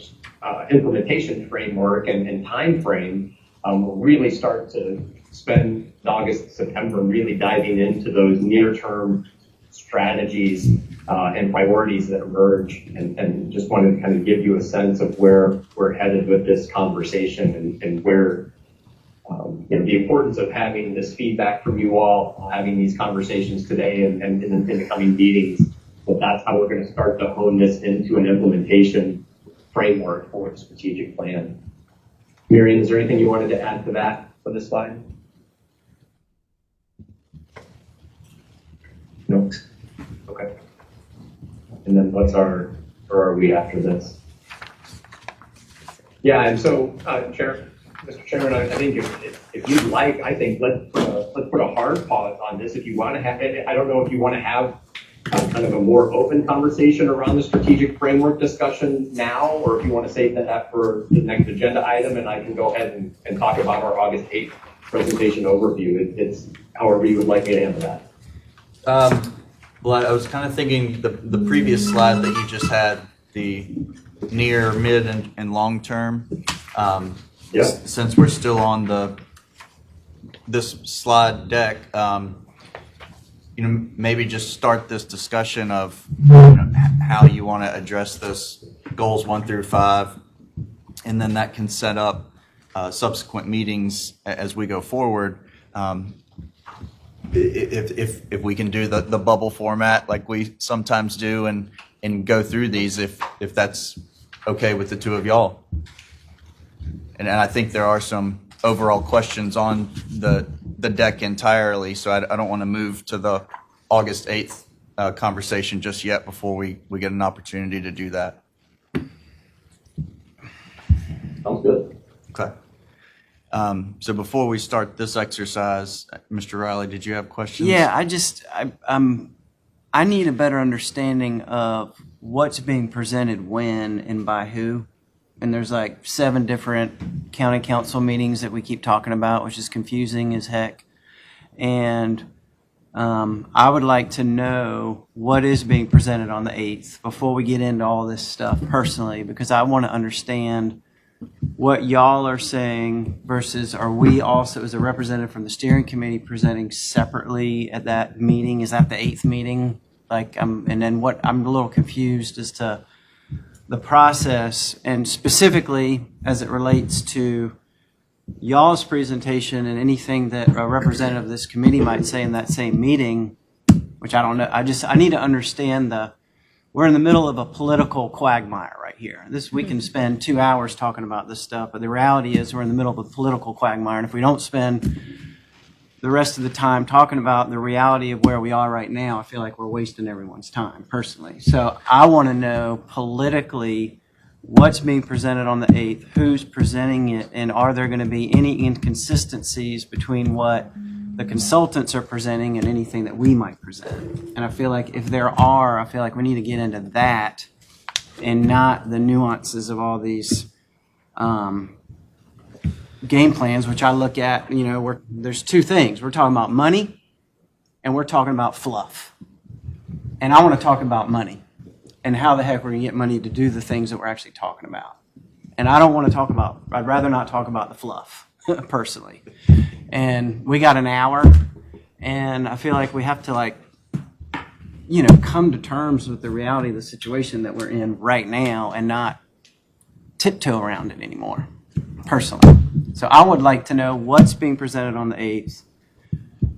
implementation framework and time frame, we'll really start to spend August, September really diving into those near-term strategies and priorities that emerge, and just wanted to kind of give you a sense of where we're headed with this conversation and where the importance of having this feedback from you all, having these conversations today and in the coming meetings, but that's how we're going to start to hone this into an implementation framework for the strategic plan. Miriam, is there anything you wanted to add to that for this slide? No? Okay. And then where are we after this? Yeah, and so, Mr. Chairman, I think if you'd like, I think let's put a hard pause on this. If you want to have it, I don't know if you want to have kind of a more open conversation around the strategic framework discussion now, or if you want to save that for the next agenda item, and I can go ahead and talk about our August 8th presentation overview. It's however you would like me to handle that. Well, I was kind of thinking the previous slide that you just had, the near, mid, and long term. Yeah. Since we're still on this slide deck, maybe just start this discussion of how you want to address this goals 1 through 5, and then that can set up subsequent meetings as we go forward. If we can do the bubble format like we sometimes do and go through these, if that's okay with the two of y'all. And I think there are some overall questions on the deck entirely, so I don't want to move to the August 8th conversation just yet before we get an opportunity to do that. Sounds good. Okay. So before we start this exercise, Mr. Riley, did you have questions? Yeah, I need a better understanding of what's being presented when and by who. And there's like 7 different county council meetings that we keep talking about, which is confusing as heck. And I would like to know what is being presented on the 8th before we get into all this stuff personally, because I want to understand what y'all are saying versus are we also, as a representative from the steering committee, presenting separately at that meeting? Is that the 8th meeting? And then I'm a little confused as to the process, and specifically as it relates to y'all's presentation and anything that a representative of this committee might say in that same meeting, which I don't know. I need to understand we're in the middle of a political quagmire right here. We can spend 2 hours talking about this stuff, but the reality is we're in the middle of a political quagmire, and if we don't spend the rest of the time talking about the reality of where we are right now, I feel like we're wasting everyone's time, personally. So I want to know politically what's being presented on the 8th, who's presenting it, and are there going to be any inconsistencies between what the consultants are presenting and anything that we might present. And I feel like if there are, I feel like we need to get into that and not the nuances of all these game plans, which I look at, there's 2 things. We're talking about money and we're talking about fluff. And I want to talk about money and how the heck we're going to get money to do the things that we're actually talking about. And I'd rather not talk about the fluff, personally. And we got an hour, and I feel like we have to come to terms with the reality of the situation that we're in right now and not tiptoe around it anymore, personally. So I would like to know what's being presented on the 8th,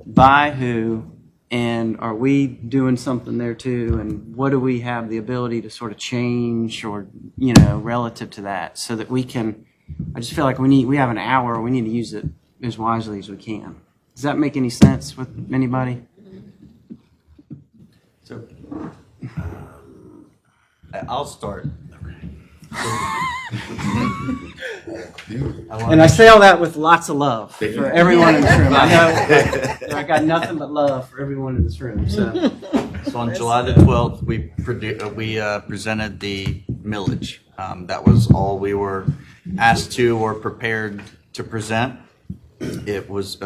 by who, and are we doing something there too, and what do we have the ability to sort of change or, relative to that, so that we can, I just feel like we have an hour, we need to use it as wisely as we can. Does that make any sense with anybody? So I'll start. And I say all that with lots of love for everyone in this room. I know I got nothing but love for everyone in this room. So on July the 12th, we presented the millage. That was all we were asked to or prepared to present. It was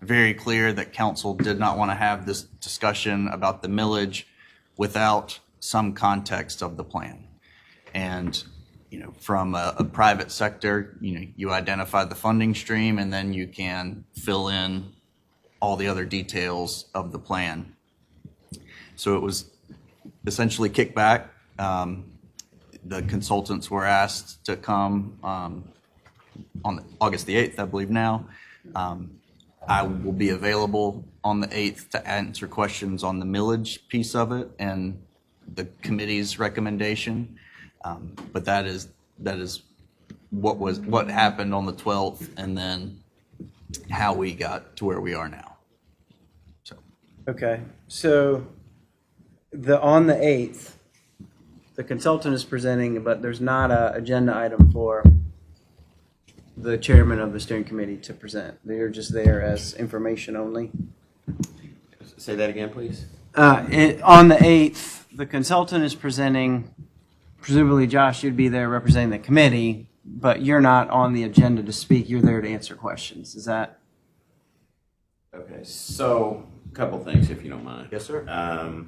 very clear that council did not want to have this discussion about the millage without some context of the plan. And from a private sector, you identify the funding stream and then you can fill in all the other details of the plan. So it was essentially kickback. The consultants were asked to come on August the 8th, I believe now, I will be available on the 8th to answer questions on the millage piece of it and the committee's recommendation. But that is what happened on the 12th, and then how we got to where we are now. So Okay, so on the 8th, the consultant is presenting, but there's not an agenda item for the chairman of the steering committee to present. They're just there as information only. Say that again, please. On the 8th, the consultant is presenting. Presumably, Josh, you'd be there representing the committee, but you're not on the agenda to speak. You're there to answer questions. Is that? Okay, so a couple things, if you don't mind. yes, sir.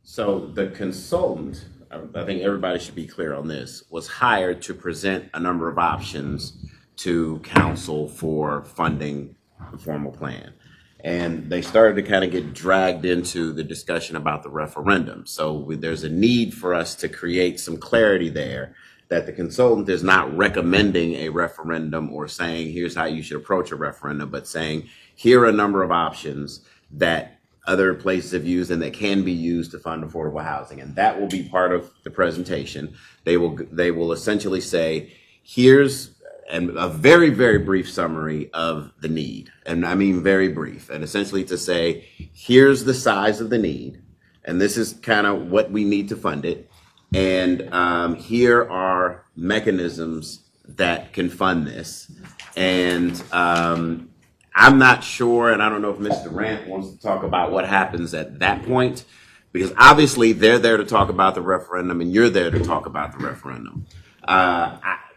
So the consultant, I think everybody should be clear on this, was hired to present a number of options to council for funding the formal plan. And they started to kind of get dragged into the discussion about the referendum. So there's a need for us to create some clarity there, that the consultant is not recommending a referendum or saying, here's how you should approach a referendum, but saying, here are a number of options that other places have used and that can be used to fund affordable housing. And that will be part of the presentation. They will essentially say, here's a very, very brief summary of the need. And I mean very brief. And essentially to say, here's the size of the need, and this is kind of what we need to fund it. And here are mechanisms that can fund this. And I'm not sure, and I don't know if Mr. Durant wants to talk about what happens at that point, because obviously they're there to talk about the referendum and you're there to talk about the referendum.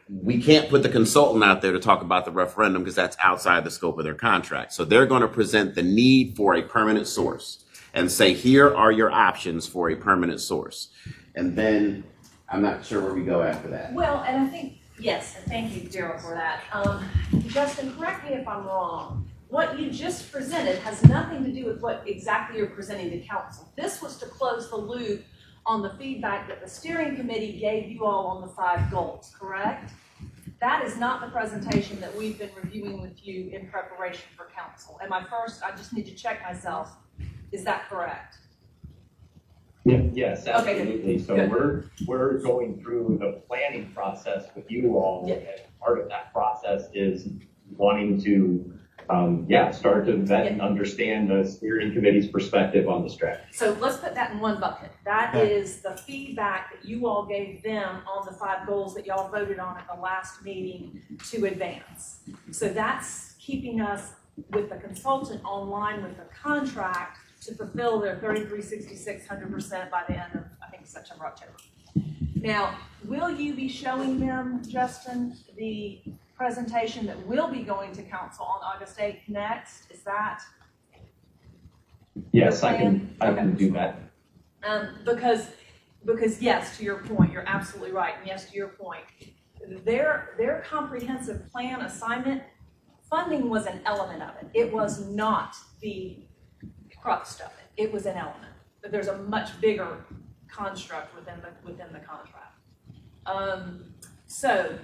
We can't put the consultant out there to talk about the referendum because that's outside the scope of their contract. So they're going to present the need for a permanent source and say, here are your options for a permanent source. And then I'm not sure where we go after that. Well, and I think, yes, and thank you, Daryl, for that. Justin, correct me if I'm wrong. What you just presented has nothing to do with what exactly you're presenting to council. This was to close the loop on the feedback that the steering committee gave you all on the 5 goals, correct? That is not the presentation that we've been reviewing with you in preparation for council. I just need to check myself. Is that correct? Yeah, yes, Okay, absolutely. So good. we're going through the planning process with you all. Yeah. And part of that process is wanting to, start to vet and understand the steering committee's perspective on the strategy. So let's put that in one bucket. That is the feedback that you all gave them on the 5 goals that y'all voted on at the last meeting to advance. So that's keeping us with the consultant online with the contract to fulfill their 3366 100% by the end of, I think, September, October. Now, will you be showing them, Justin, the presentation that will be going to council on August 8th next? Is that? Yes, I plan? can do that. Because yes, to your point, you're absolutely right. And yes, to your point, their comprehensive plan assignment, funding was an element of it. It was not the crux of it. It was an element. But there's a much bigger construct within the contract. So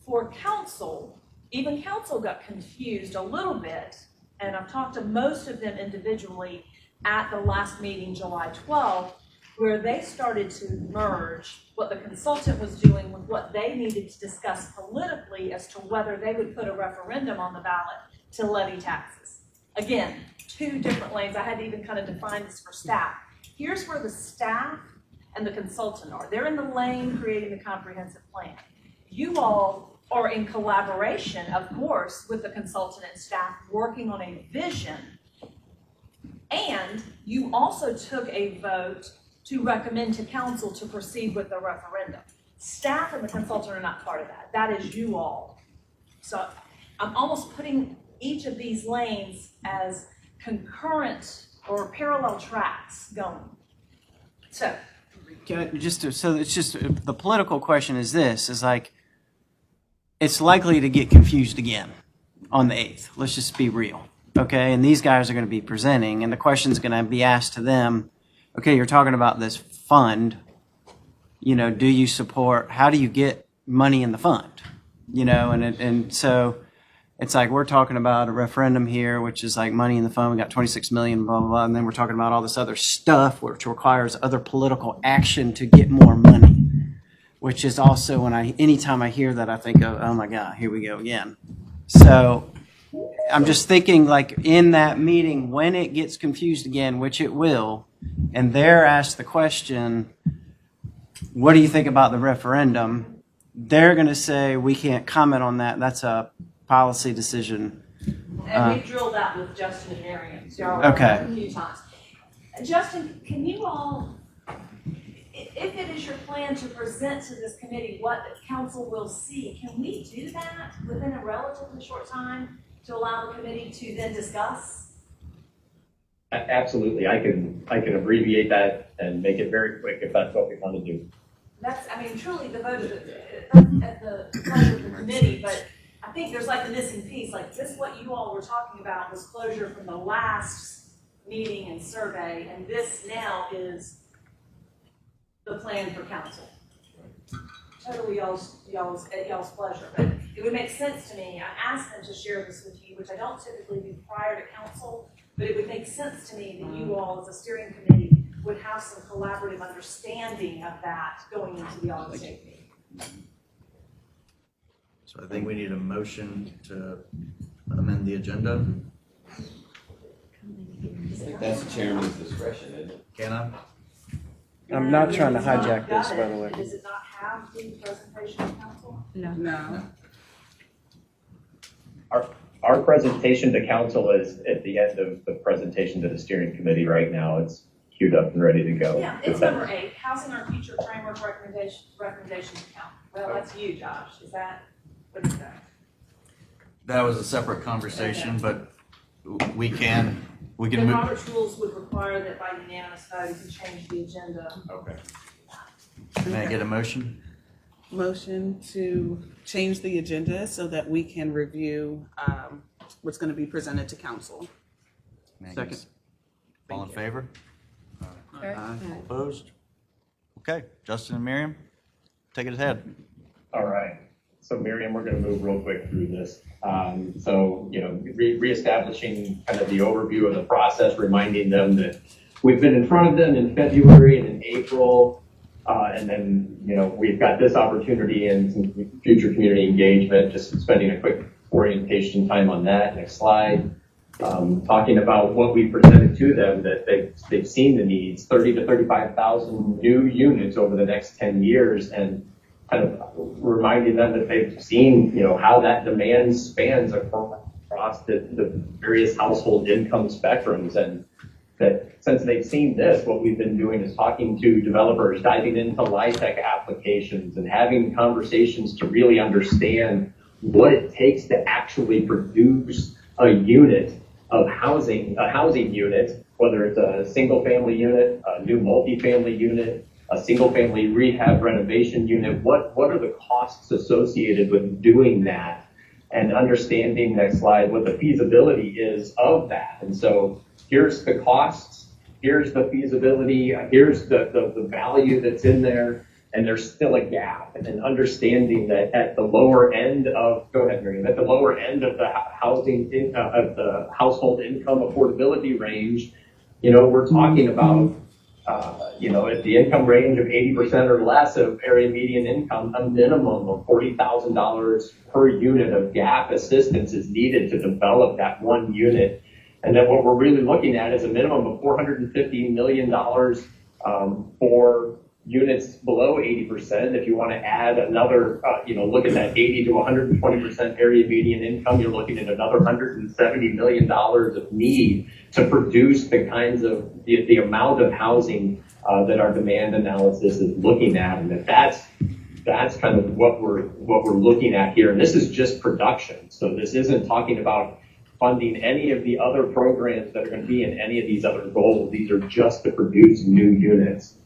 for council, even council got confused a little bit, and I've talked to most of them individually at the last meeting, July 12th, where they started to merge what the consultant was doing with what they needed to discuss politically as to whether they would put a referendum on the ballot to levy taxes. Again, 2 different lanes. I had to even kind of define this for staff. Here's where the staff and the consultant are. They're in the lane creating the comprehensive plan. You all are in collaboration, of course, with the consultant and staff working on a vision. And you also took a vote to recommend to council to proceed with the referendum. Staff and the consultant are not part of that. That is you all. So I'm almost putting each of these lanes as concurrent or parallel tracks going. So The political question is this, is like, it's likely to get confused again on the 8th. Let's just be real, okay? And these guys are going to be presenting, and the question's going to be asked to them, okay, you're talking about this fund, do you support, how do you get money in the fund? And so it's like we're talking about a referendum here, which is like money in the fund. We got 26 million, blah, blah, blah. And then we're talking about all this other stuff, which requires other political action to get more money, which is also anytime I hear that, I think, oh my God, here we go again. So I'm just thinking, like, in that meeting, when it gets confused again, which it will, and they're asked the question, what do you think about the referendum? They're going to say, we can't comment on that. That's a policy decision. And we've drilled that with Justin and Miriam. So y'all Okay. a few times. Justin, can you all, if it is your plan to present to this committee what the council will see, can we do that within a relatively short time to allow the committee to then discuss? Absolutely, I can abbreviate that and make it very quick if that's what we want to do. That's, I mean, truly the vote at the pleasure of the committee, but I think there's like the missing piece. Like this, what you all were talking about was closure from the last meeting and survey, and this now is the plan for council. Totally y'all's pleasure, but it would make sense to me. I asked them to share this with you, which I don't typically do prior to council, but it would make sense to me that you all as a steering committee would have some collaborative understanding of that going into the August 8th meeting. So I think we need a motion to amend the agenda. That's the chairman's discretion, isn't it? Can I? I'm not trying to It's not hijack this, got by it. the way. Does it not have the presentation of council? No. Our presentation to council is at the end of the presentation to the steering committee right now. It's queued up and ready to go. Yeah, it's number 8, housing our future framework recommendations to council. Well, that's you, Josh. Is that, what do you think? That was a separate conversation, but we can The move. Robert's rules would require that by unanimous vote, you change the agenda. Okay. May I get a motion? Motion to change the agenda so that we can review what's going to be presented to council. May I get- Second. All in favor? Aye. Opposed? Okay, Justin and Miriam, take it ahead. All right. So Miriam, we're going to move real quick through this. So, reestablishing kind of the overview of the process, reminding them that we've been in front of them in February and in April. And then, we've got this opportunity and some future community engagement, just spending a quick orientation time on that. Next slide. Talking about what we presented to them, that they've seen the needs, 30 to 35,000 new units over the next 10 years, and kind of reminding them that they've seen, how that demand spans across the various household income spectrums, and that since they've seen this, what we've been doing is talking to developers, diving into LIHTC applications and having conversations to really understand what it takes to actually produce a unit of housing, a housing unit, whether it's a single family unit, a new multifamily unit, a single family rehab renovation unit. What are the costs associated with doing that, and understanding, next slide, what the feasibility is of that. And so here's the costs, here's the feasibility, here's the value that's in there, and there's still a gap. And then understanding that at the lower end of, go ahead, Miriam, at the lower end of the of the household income affordability range, we're talking about, at the income range of 80% or less of area median income, a minimum of $40,000 per unit of gap assistance is needed to develop that one unit. And then what we're really looking at is a minimum of $450 million for units below 80%. If you want to add another, look at that 80 to 120% area median income, you're looking at another $170 million of need to produce the kinds of, the amount of housing that our demand analysis is looking at. And that's kind of what we're looking at here. And this is just production. So this isn't talking about funding any of the other programs that are going to be in any of these other goals. These are just to produce new units.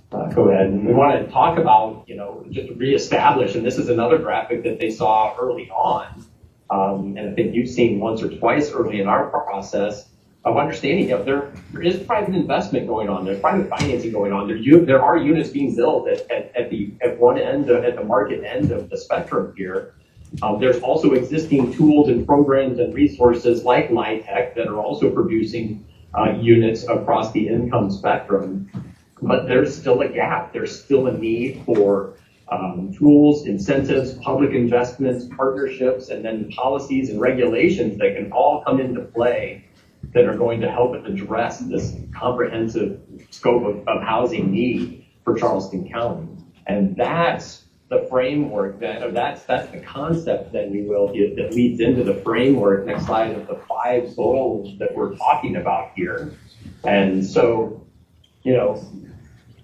Go ahead. And we want to talk about, just reestablish, and this is another graphic that they saw early on, and I think you've seen once or twice early in our process, of understanding there is private investment going on, there's private financing going on, there are units being built at one end, at the market end of the spectrum here, There's also existing tools and programs and resources like LIHTC that are also producing units across the income spectrum, but there's still a gap. There's still a need for tools, incentives, public investments, partnerships, and then policies and regulations that can all come into play that are going to help address this comprehensive scope of housing need for Charleston County. And that's the framework that's the concept, then you will, that leads into the framework, next slide, of the 5 goals that we're talking about here. And so,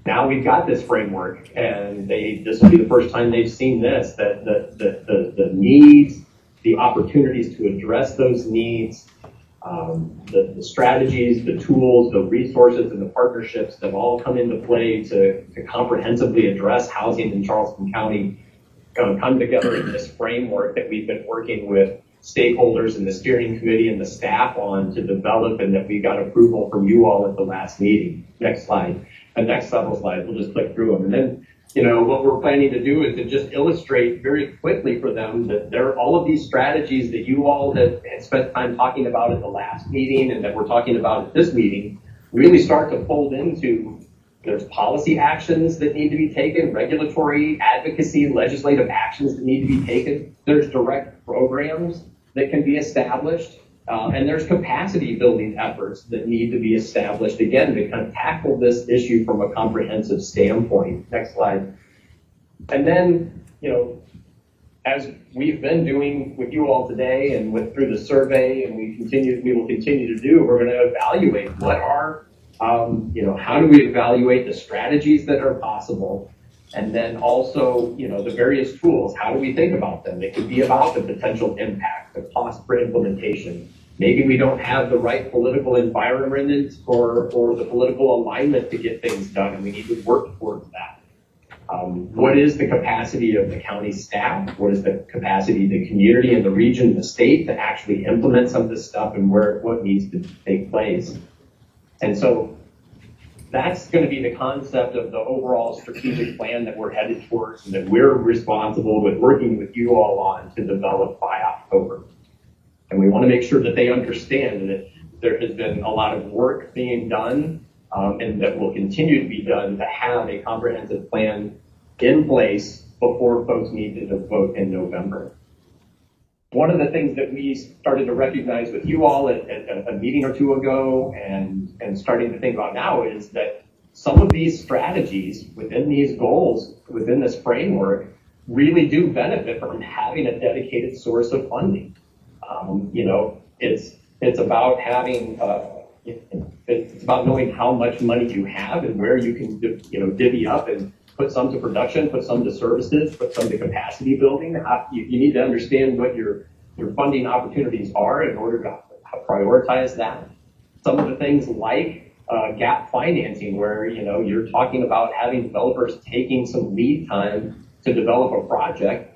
now we've got this framework, and this will be the first time they've seen this, that the needs, the opportunities to address those needs, the strategies, the tools, the resources, and the partnerships that all come into play to comprehensively address housing in Charleston County come together in this framework that we've been working with stakeholders in the steering committee and the staff on to develop, and that we got approval from you all at the last meeting. Next slide. And next several slides, we'll just click through them. And then, what we're planning to do is to just illustrate very quickly for them that there are all of these strategies that you all had spent time talking about at the last meeting and that we're talking about at this meeting really start to fold into, there's policy actions that need to be taken, regulatory advocacy, legislative actions that need to be taken. There's direct programs that can be established. And there's capacity building efforts that need to be established, again, to kind of tackle this issue from a comprehensive standpoint. Next slide. And then, as we've been doing with you all today and through the survey, and we will continue to do, we're going to evaluate what are, how do we evaluate the strategies that are possible? And then also, the various tools, how do we think about them? It could be about the potential impact, the cost per implementation. Maybe we don't have the right political environment or the political alignment to get things done, and we need to work towards that. What is the capacity of the county staff? What is the capacity of the community and the region, the state, to actually implement some of this stuff, and what needs to take place? And so that's going to be the concept of the overall strategic plan that we're headed towards, and that we're responsible with working with you all on to develop by October. And we want to make sure that they understand that there has been a lot of work being done, and that will continue to be done to have a comprehensive plan in place before folks need to vote in November. One of the things that we started to recognize with you all at a meeting or two ago, and starting to think about now, is that some of these strategies within these goals, within this framework, really do benefit from having a dedicated source of funding. It's about having, it's about knowing how much money you have and where you can, divvy up and put some to production, put some to services, put some to capacity building. You need to understand what your funding opportunities are in order to prioritize that. Some of the things like gap financing, where you're talking about having developers taking some lead time to develop a project,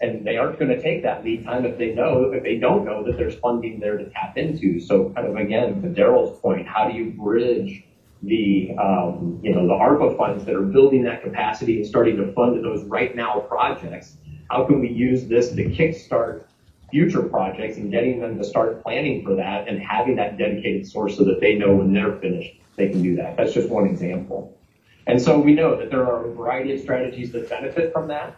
and they aren't going to take that lead time if they don't know that there's funding there to tap into. So kind of, again, to Daryl's point, how do you bridge the ARPA funds that are building that capacity and starting to fund those right now projects? How can we use this to kickstart future projects and getting them to start planning for that and having that dedicated source so that they know when they're finished, they can do that. That's just one example. And so we know that there are a variety of strategies that benefit from that.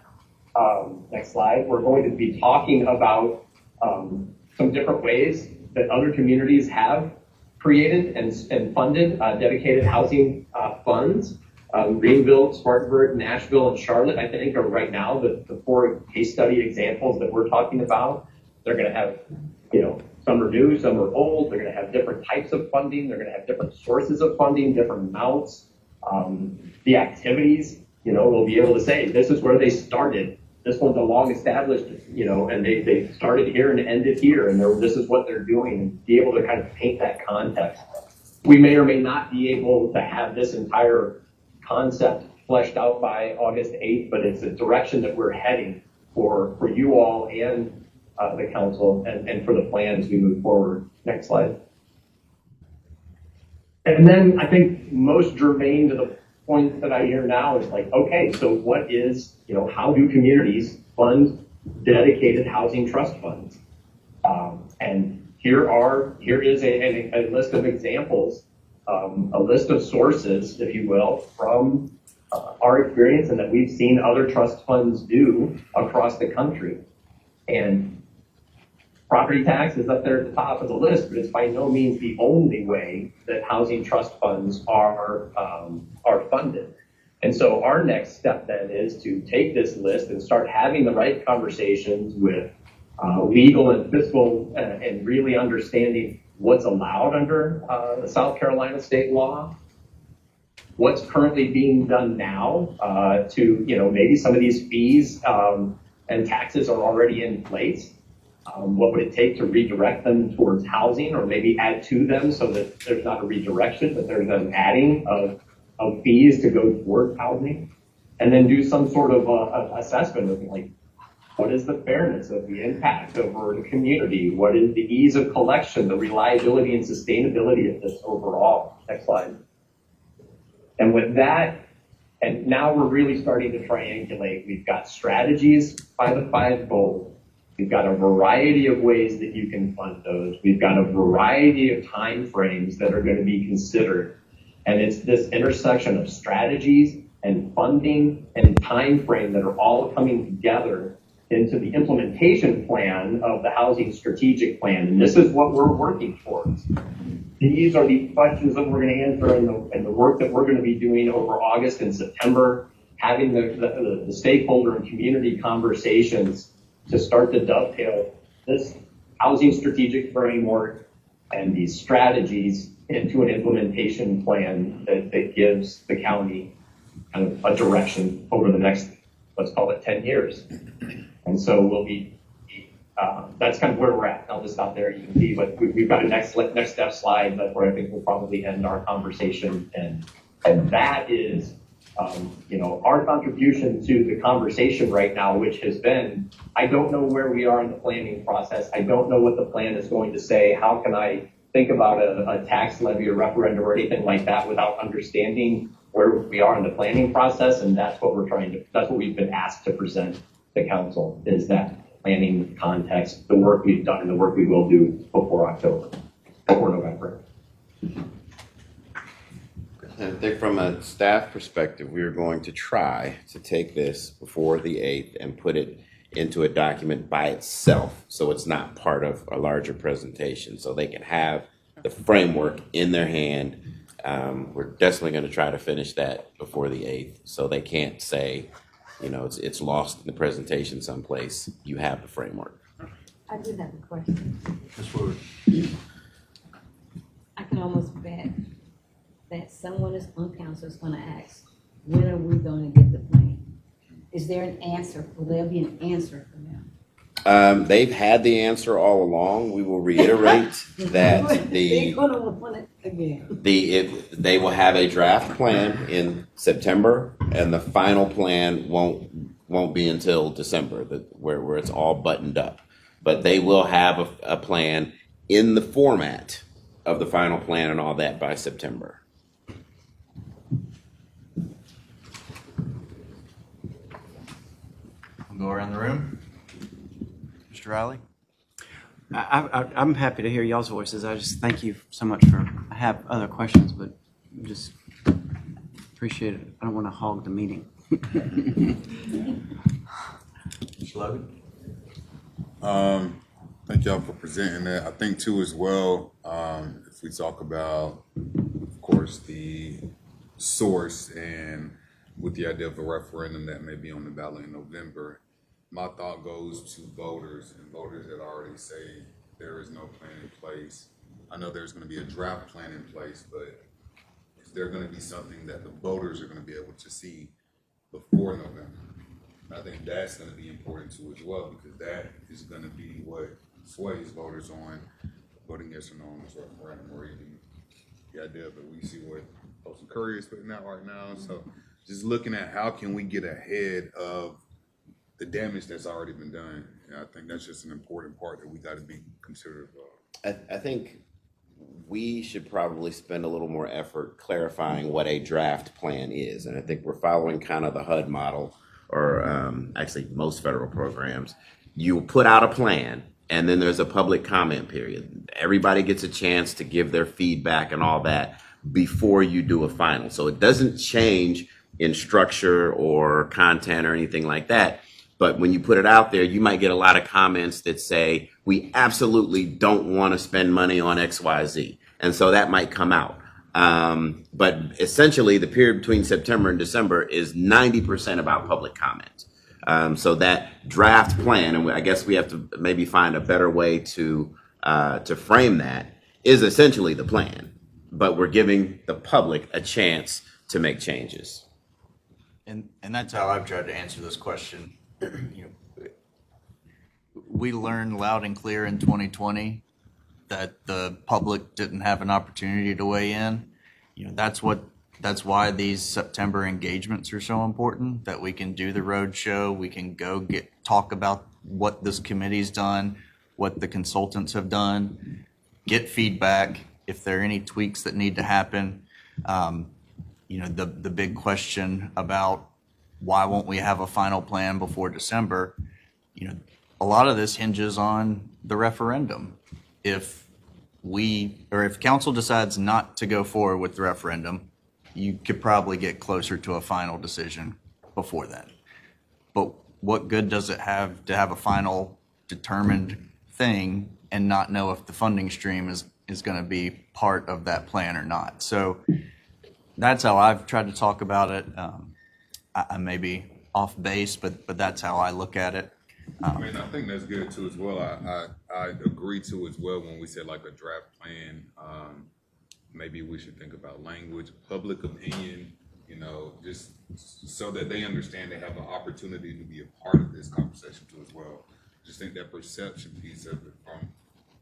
Next slide. We're going to be talking about some different ways that other communities have created and funded dedicated housing funds. Greenville, Spartanburg, Nashville, and Charlotte, I think, are right now the 4 case study examples that we're talking about. They're going to have, some are new, some are old. They're going to have different types of funding. They're going to have different sources of funding, different amounts. The activities, we'll be able to say, this is where they started. This one's a long established, and they started here and ended here, and this is what they're doing, and be able to kind of paint that context. We may or may not be able to have this entire concept fleshed out by August 8th, but it's a direction that we're heading for you all and the council and for the plan as we move forward. Next slide. And then I think most germane to the point that I hear now is like, okay, so what is, how do communities fund dedicated housing trust funds. And here is a list of examples, a list of sources, if you will, from our experience and that we've seen other trust funds do across the country. And property tax is up there at the top of the list, but it's by no means the only way that housing trust funds are funded. And so our next step then is to take this list and start having the right conversations with legal and fiscal and really understanding what's allowed under the South Carolina state law, what's currently being done now to, maybe some of these fees and taxes are already in place. What would it take to redirect them towards housing, or maybe add to them so that there's not a redirection, but there's an adding of fees to go towards housing? And then do some sort of assessment of like, what is the fairness of the impact over the community? What is the ease of collection, the reliability and sustainability of this overall? Next slide. And with that, and now we're really starting to triangulate. We've got strategies by the 5 goals. We've got a variety of ways that you can fund those. We've got a variety of time frames that are going to be considered. And it's this intersection of strategies and funding and time frame that are all coming together into the implementation plan of the housing strategic plan. And this is what we're working towards. These are the questions that we're going to answer in the work that we're going to be doing over August and September, having the stakeholder and community conversations to start to dovetail this housing strategic framework and these strategies into an implementation plan that gives the county kind of a direction over the next, let's call it 10 years. And so we'll be, that's kind of where we're at. I'll just stop there. You can see, but we've got a next step slide. That's where I think we'll probably end our conversation. And that is, our contribution to the conversation right now, which has been, I don't know where we are in the planning process. I don't know what the plan is going to say. How can I think about a tax levy or referendum or anything like that without understanding where we are in the planning process? And that's what that's what we've been asked to present to council, is that planning context, the work we've done and the work we will do before November. I think from a staff perspective, we are going to try to take this before the 8th and put it into a document by itself, so it's not part of a larger presentation, so they can have the framework in their hand. We're definitely going to try to finish that before the 8th, so they can't say, it's lost in the presentation someplace. You have the framework. I do have a question. Ms. Wood. I can almost bet that someone on council is going to ask, when are we going to get the plan? Is there an answer? Will there be an answer from them? They've had the answer all along. We will reiterate that They're going to want it again. they will have a draft plan in September, and the final plan won't be until December, where it's all buttoned up. But they will have a plan in the format of the final plan and all that by September. We'll go around the room. Mr. Riley? I'm happy to hear y'all's voices. I just thank you so much I have other questions, but just appreciate it. I don't want to hog the meeting. Mr. Logan? Thank y'all for presenting that. I think too as well, if we talk about, of course, the source and with the idea of a referendum that may be on the ballot in November, my thought goes to voters and voters that already say there is no plan in place. I know there's going to be a draft plan in place, but is there going to be something that the voters are going to be able to see before November? I think that's going to be important too as well, because that is going to be what sways voters on voting yes or no on this referendum, or even the idea that we see what Postal Courier is putting out right now. So just looking at how can we get ahead of the damage that's already been done. And I think that's just an important part that we got to be considerate of. I think we should probably spend a little more effort clarifying what a draft plan is. And I think we're following kind of the HUD model, or actually most federal programs. you put out a plan, and then there's a public comment period. Everybody gets a chance to give their feedback and all that before you do a final. So it doesn't change in structure or content or anything like that. But when you put it out there, you might get a lot of comments that say, we absolutely don't want to spend money on XYZ. And so that might come out. But essentially, the period between September and December is 90% about public comment. So that draft plan, and I guess we have to maybe find a better way to frame that, is essentially the plan. But we're giving the public a chance to make changes. And that's how I've tried to answer this question. You know, we learned loud and clear in 2020 that the public didn't have an opportunity to weigh in. You know, that's why these September engagements are so important, that we can do the road show, we can go talk about what this committee's done, what the consultants have done, get feedback if there are any tweaks that need to happen. You know, the big question about why won't we have a final plan before December? You know, a lot of this hinges on the referendum. If council decides not to go forward with the referendum, you could probably get closer to a final decision before then. But what good does it have to have a final determined thing and not know if the funding stream is going to be part of that plan or not? So that's how I've tried to talk about it. I may be off base, but that's how I look at it. I mean, I think that's good too as well. I agree too as well when we said like a draft plan. Maybe we should think about language, public opinion, you know, just so that they understand they have an opportunity to be a part of this conversation too as well. Just think that perception piece of it from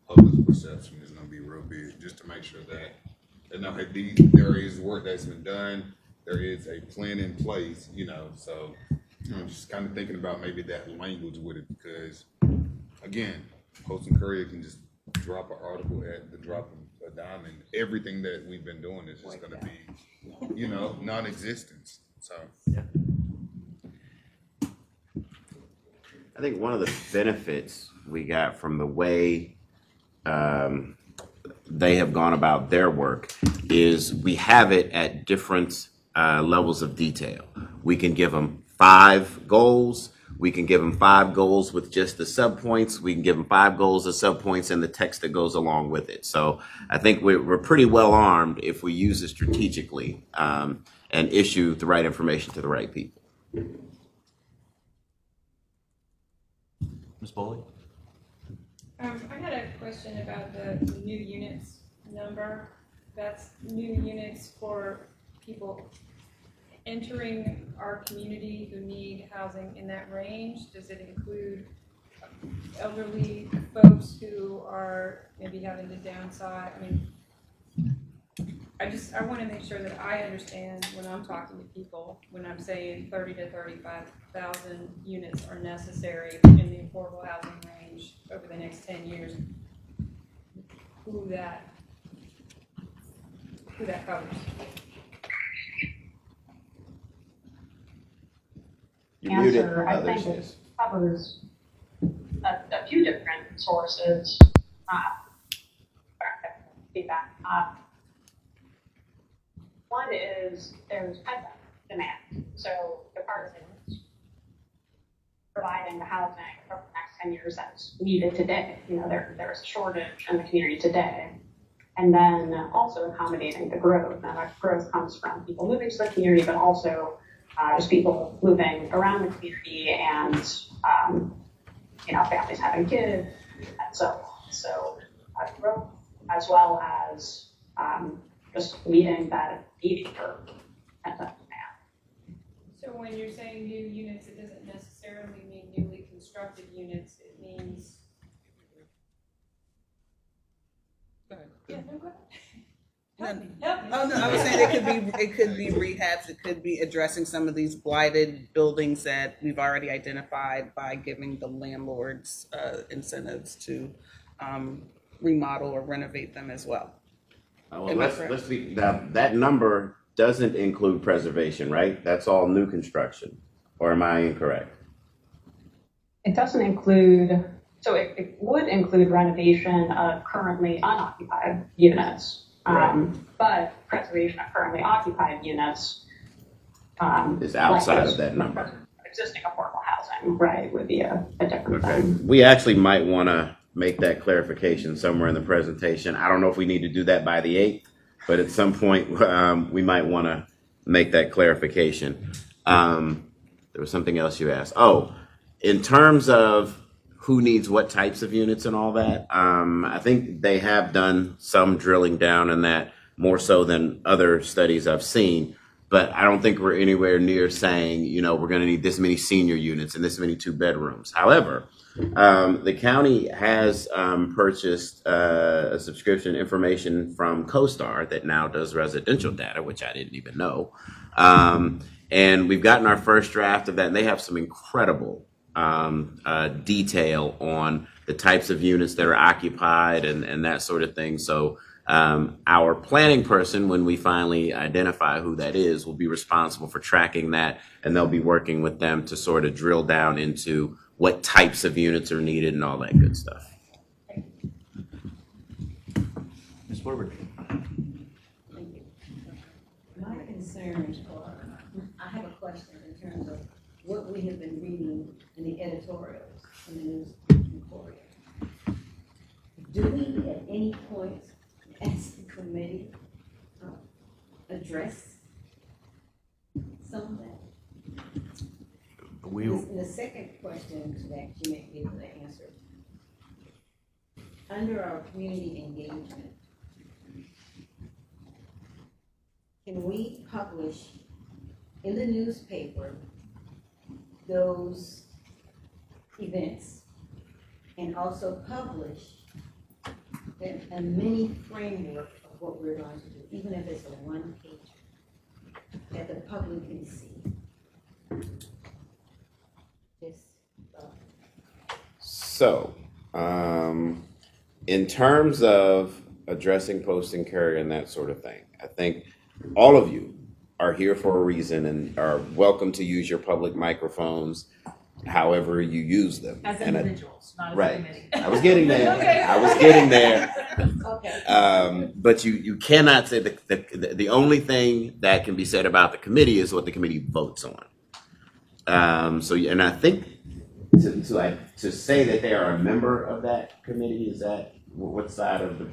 public perception is going to be real big, just to make sure that they know, hey, there is work that's been done. There is a plan in place, you know, so you know, just kind of thinking about maybe that language with it, because again, Post and Courier can just drop an article at the drop of a dime, and everything that we've been doing is just going to be, you know, non-existent. So I think one of the benefits we got from the way they have gone about their work is we have it at different levels of detail. We can give them 5 goals. We can give them 5 goals with just the subpoints. We can give them 5 goals of subpoints and the text that goes along with it. So I think we're pretty well armed if we use it strategically and issue the right information to the right people. Ms. Boley? I had a question about the new units number. That's new units for people entering our community who need housing in that range. Does it include elderly folks who are maybe having to downsize? I mean, I want to make sure that I understand when I'm talking to people, when I'm saying 30 to 35,000 units are necessary in the affordable housing range over the next 10 years, who that covers. Answer, I think it covers a few different sources. Feedback. One is there's pent-up demand. So the department providing the housing for the next 10 years that's needed today. You know, there's a shortage in the community today. And then also accommodating the growth. Now that growth comes from people moving to the community, but also just people moving around the community and, you know, families having kids and so on. So growth as well as just meeting that need for pent-up demand. So when you're saying new units, it doesn't necessarily mean newly constructed units. It means. Go ahead. Yeah, no, go ahead. No, Help me. Oh no, I was saying it could be rehabs. It could be addressing some of these blighted buildings that we've already identified by giving the landlords incentives to remodel or renovate them as well. Well, let's be that number doesn't include preservation, right? That's all new construction, or am I incorrect? It doesn't include, so it would include renovation of currently unoccupied units. But preservation of currently occupied units. Is outside like of that number. Existing affordable housing, right, would be a different thing. We actually might want to make that clarification somewhere in the presentation. I don't know if we need to do that by the 8th, but at some point we might want to make that clarification. There was something else you asked. Oh, in terms of who needs what types of units and all that, I think they have done some drilling down in that more so than other studies I've seen. But I don't think we're anywhere near saying, you know, we're going to need this many senior units and this many 2-bedrooms. However, the county has purchased a subscription information from CoStar that now does residential data, which I didn't even know. And we've gotten our first draft of that, and they have some incredible detail on the types of units that are occupied and that sort of thing. So our planning person, when we finally identify who that is, will be responsible for tracking that, and they'll be working with them to sort of drill down into what types of units are needed and all that good stuff. Ms. Woodward. My concerns are, I have a question in terms of what we have been reading in the editorials in the news reporting. Do we at any point, as the committee, address some of that? And the second question to that you may be able to answer. Under our community engagement, can we publish in the newspaper those events and also publish a mini framework of what we're going to do, even if it's a 1-page that the public can see? So, in terms of addressing post and carry and that sort of thing, I think all of you are here for a reason and are welcome to use your public microphones however you use them. As individuals, not as right. a committee. I was getting there. Okay. I was getting there. Okay. But you cannot say the only thing that can be said about the committee is what the committee votes on. So, and I think to say that they are a member of that committee, is that what side of the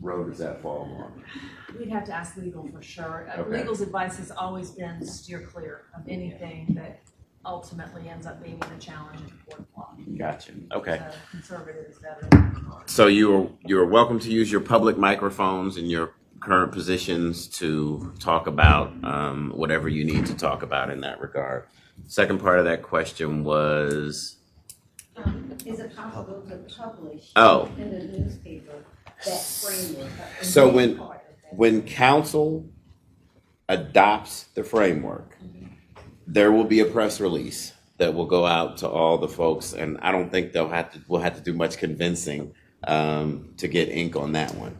road does that fall on? We'd have to ask legal for sure. Okay. Legal's advice has always been steer clear of anything that ultimately ends up being a challenge in court of law. Gotcha. Okay. So conservative is better. So you're welcome to use your public microphones in your current positions to talk about whatever you need to talk about in that regard. Second part of that question was. Is it possible to publish in the newspaper that framework? So when council adopts the framework, there will be a press release that will go out to all the folks, and I don't think we'll have to do much convincing to get ink on that one.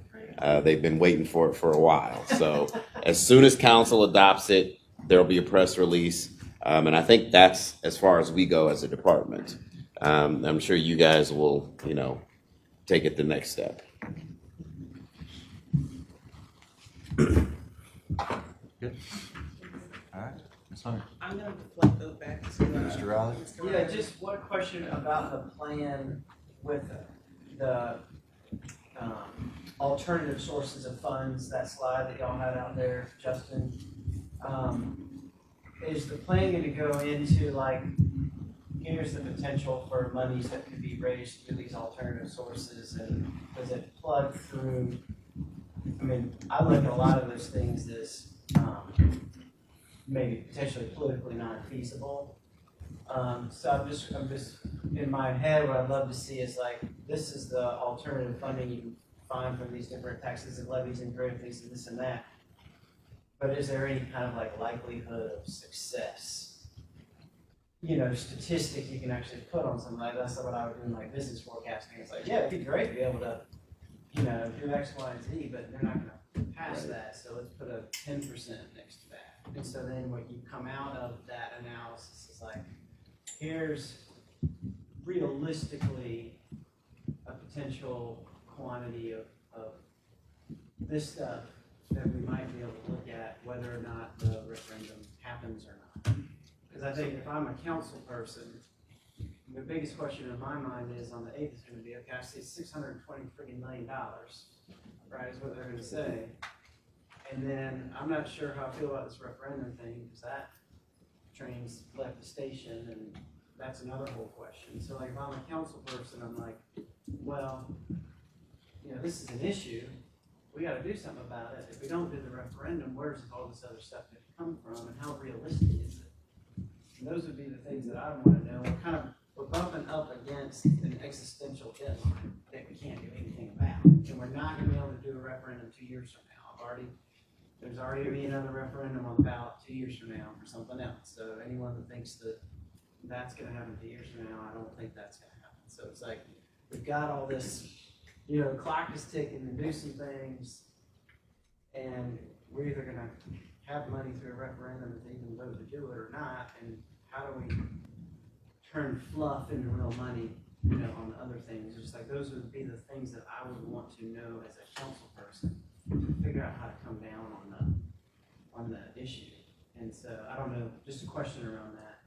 They've been waiting for it for a while. So as soon as council adopts it, there'll be a press release, and I think that's as far as we go as a department. I'm sure you guys will, take it the next step. Good. All right. Ms. Hunter. I'm going to deflect those back to Mr. Riley. Yeah, just one question about the plan with the alternative sources of funds, that slide that y'all had out there, Justin. Is the plan going to go into like, here's the potential for monies that could be raised through these alternative sources, and does it plug through? I mean, I look at a lot of those things as maybe potentially politically not feasible. So I'm just in my head, what I'd love to see is like, this is the alternative funding you can find from these different taxes and levies and grant fees and this and that. But is there any kind of like likelihood of success? Statistic you can actually put on something like that's what I would do in like business forecasting. It's like, yeah, it'd be great to be able to, do X, Y, and Z, but they're not going to pass that. So let's put a 10% next to that. And so then what you come out of that analysis is like, here's realistically a potential quantity of this stuff that we might be able to look at whether or not the referendum happens or not. Because I think if I'm a council person, the biggest question in my mind is on the 8th is going to be, okay, I see $620 million, right, is what they're going to say. And then I'm not sure how I feel about this referendum thing, because that train's left the station, and that's another whole question. So like if I'm a council person, I'm like, well, you know, this is an issue. We got to do something about it. If we don't do the referendum, where's all this other stuff going to come from, and how realistic is it? And those would be the things that I want to know. We're bumping up against an existential deadline that we can't do anything about, and we're not going to be able to do a referendum 2 years from now. There's already going to be another referendum on the ballot 2 years from now for something else. So anyone that thinks that that's going to happen 2 years from now, I don't think that's going to happen. So it's like we've got all this, you know, the clock is ticking to do some things, and we're either going to have money through a referendum to even vote to do it or not, and how do we turn fluff into real money, you know, on the other things? Just like those would be the things that I would want to know as a council person to figure out how to come down on the issue. And so I don't know, just a question around that.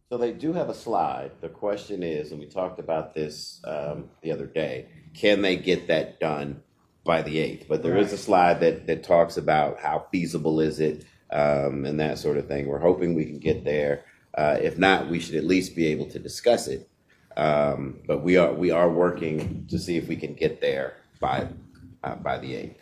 So they do have a slide. The question is, and we talked about this the other day, can they get that done by the 8th? But there is a slide that talks about how feasible is it and that sort of thing. We're hoping we can get there. If not, we should at least be able to discuss it. But we are working to see if we can get there by the 8th.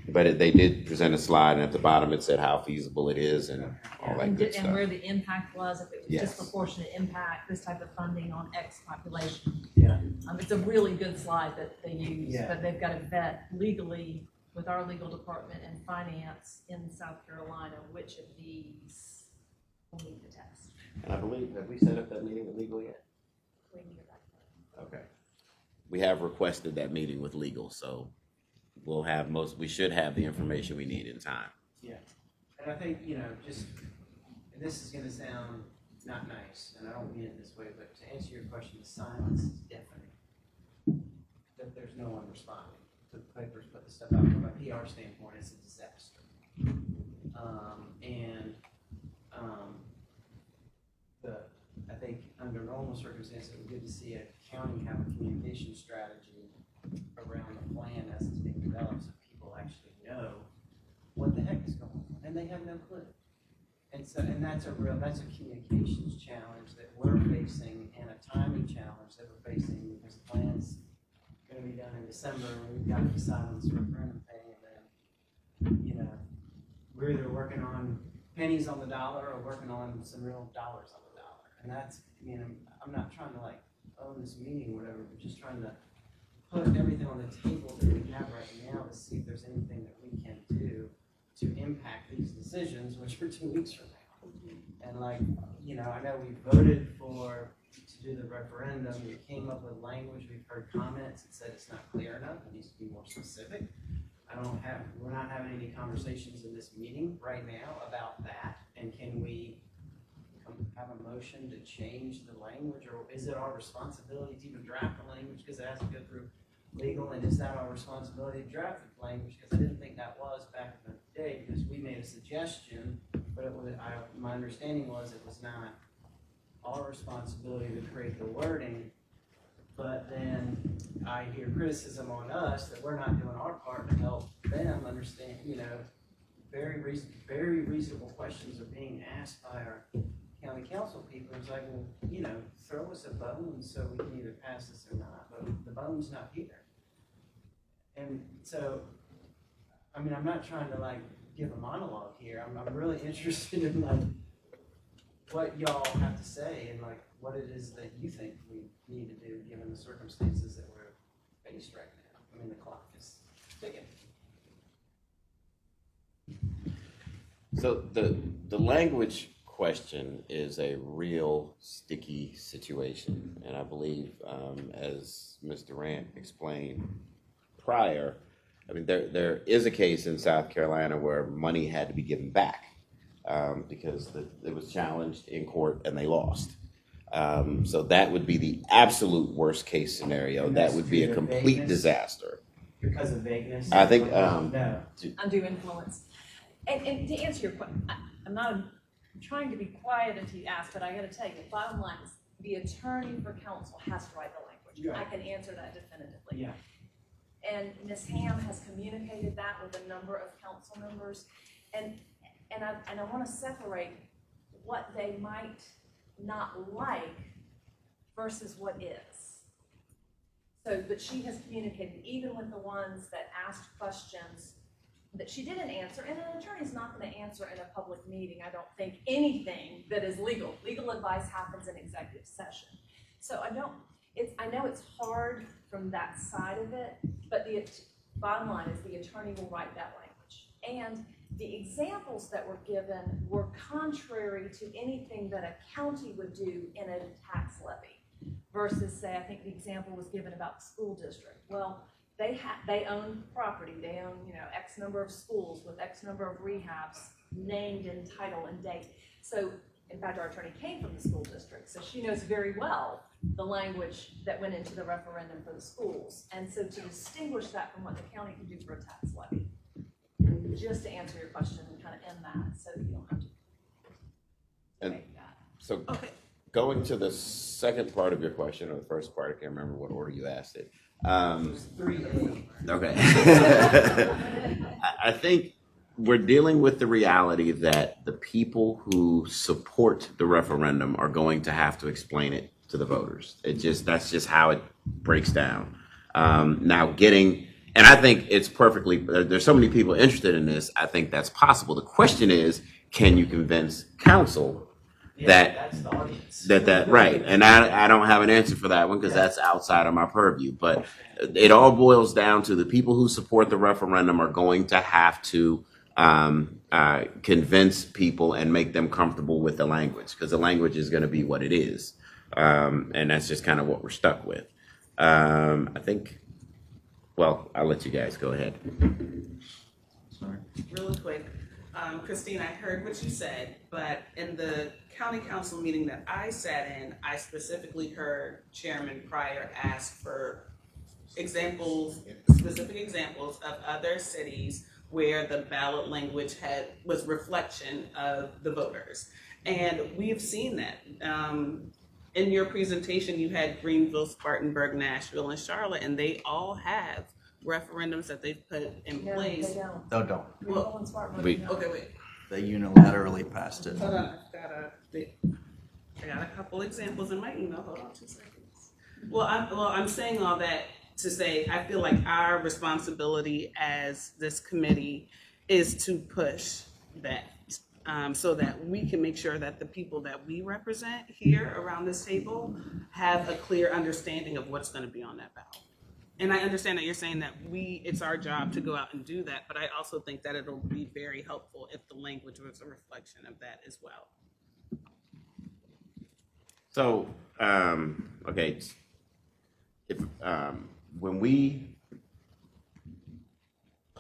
But they did present a slide, and at the bottom it said how feasible it is and all that good stuff. And where the impact was, if it was Yes. disproportionate impact, this type of funding on X population. Yeah. It's a really good slide that they use, Yeah. but they've got to vet legally with our legal department and finance in South Carolina, which of these will need the test. And I believe, have we set up that meeting with legal yet? We can get back to that. Okay. We have requested that meeting with legal, so we should have the information we need in time. Yeah. And I think, you know, just, and this is going to sound not nice, and I don't mean it this way, but to answer your question, the silence is deafening. That there's no one responding. The papers put the stuff out from a PR standpoint, it's a disaster. I think under normal circumstances, it would be good to see a county have a communication strategy around the plan as it's being developed, so people actually know what the heck is going on, and they have no clue. And so, and that's a communications challenge that we're facing, and a timing challenge that we're facing, because the plan's going to be done in December, and we've got to decide on this referendum thing, and then, you know, we're either working on pennies on the dollar or working on some real dollars on the dollar. And that's, I mean, I'm not trying to like own this meeting or whatever, but just trying to put everything on the table that we have right now to see if there's anything that we can do to impact these decisions, which are 2 weeks from now. And like, you know, I know we voted to do the referendum, we came up with language, we've heard comments that said it's not clear enough, it needs to be more specific. We're not having any conversations in this meeting right now about that, and can we have a motion to change the language, or is it our responsibility to even draft the language because it has to go through legal, and is that our responsibility to draft the language? Because I didn't think that was back in the day, because we made a suggestion, but my understanding was it was not our responsibility to create the wording. But then I hear criticism on us that we're not doing our part to help them understand, you know, very reasonable questions are being asked by our county council people. It's like, well, you know, throw us a bone so we can either pass this or not, but the bone's not here. And so, I mean, I'm not trying to like give a monologue here. I'm really interested in like what y'all have to say and like what it is that you think we need to do given the circumstances that we're faced right now. I mean, the clock is ticking. So the language question is a real sticky situation, and I believe, as Ms. Durant explained prior, I mean there is a case in South Carolina where money had to be given back because it was challenged in court and they lost. So that would be the absolute worst case scenario. And That that's would be a due to complete vagueness? disaster. Because of vagueness? I think, No. Undue influence. And to answer your question, I'm trying to be quiet until you ask, but I gotta tell you, the bottom line is, the attorney for counsel has to write the language. I can answer that definitively. Yeah. And Ms. Ham has communicated that with a number of council members. And I wanna separate what they might not like versus what is. So, but she has communicated, even with the ones that asked questions that she didn't answer, and an attorney's not gonna answer in a public meeting, I don't think, anything that is legal. Legal advice happens in executive session. So I know it's hard from that side of it, but the bottom line is the attorney will write that language. And the examples that were given were contrary to anything that a county would do in a tax levy versus, say, I think the example was given about the school district. Well, they own property, they own, X number of schools with X number of rehabs named in title and date. So, in fact, our attorney came from the school district, so she knows very well the language that went into the referendum for the schools. And so to distinguish that from what the county can do for a tax levy, just to answer your question and kind of end that, so that you don't have to And make that. so going to the second part of your question, or the first part, I can't remember what order you asked it. Okay. I think we're dealing with the reality that the people who support the referendum are going to have to explain it to the voters. That's just how it breaks down. And I think it's perfectly, there's so many people interested in this, I think that's possible. The question is, can you convince council That's the audience. right? And I don't have an answer for that one because that's outside of my purview. But it all boils down to the people who support the referendum are going to have to convince people and make them comfortable with the language, because the language is going to be what it is. And that's just kind of what we're stuck with. I think, well, I'll let you guys go ahead. Sorry. Really quick, Christine, I heard what you said, but in the county council meeting that I sat in, I specifically heard Chairman Pryor ask for specific examples of other cities where the ballot language was reflection of the voters. And we've seen that. In your presentation, you had Greenville, Spartanburg, Nashville, and Charlotte, and they all have referendums that they've put in place. They don't. No, don't. Greenville and Spartanburg Wait. don't. Okay, wait. They unilaterally passed it. Hold on, I got a couple examples in my email. Hold on 2 seconds. Well, I'm saying all that to say I feel like our responsibility as this committee is to push that, so that we can make sure that the people that we represent here around this table have a clear understanding of what's going to be on that ballot. And I understand that you're saying that it's our job to go out and do that, but I also think that it'll be very helpful if the language was a reflection of that as well. So, okay, when we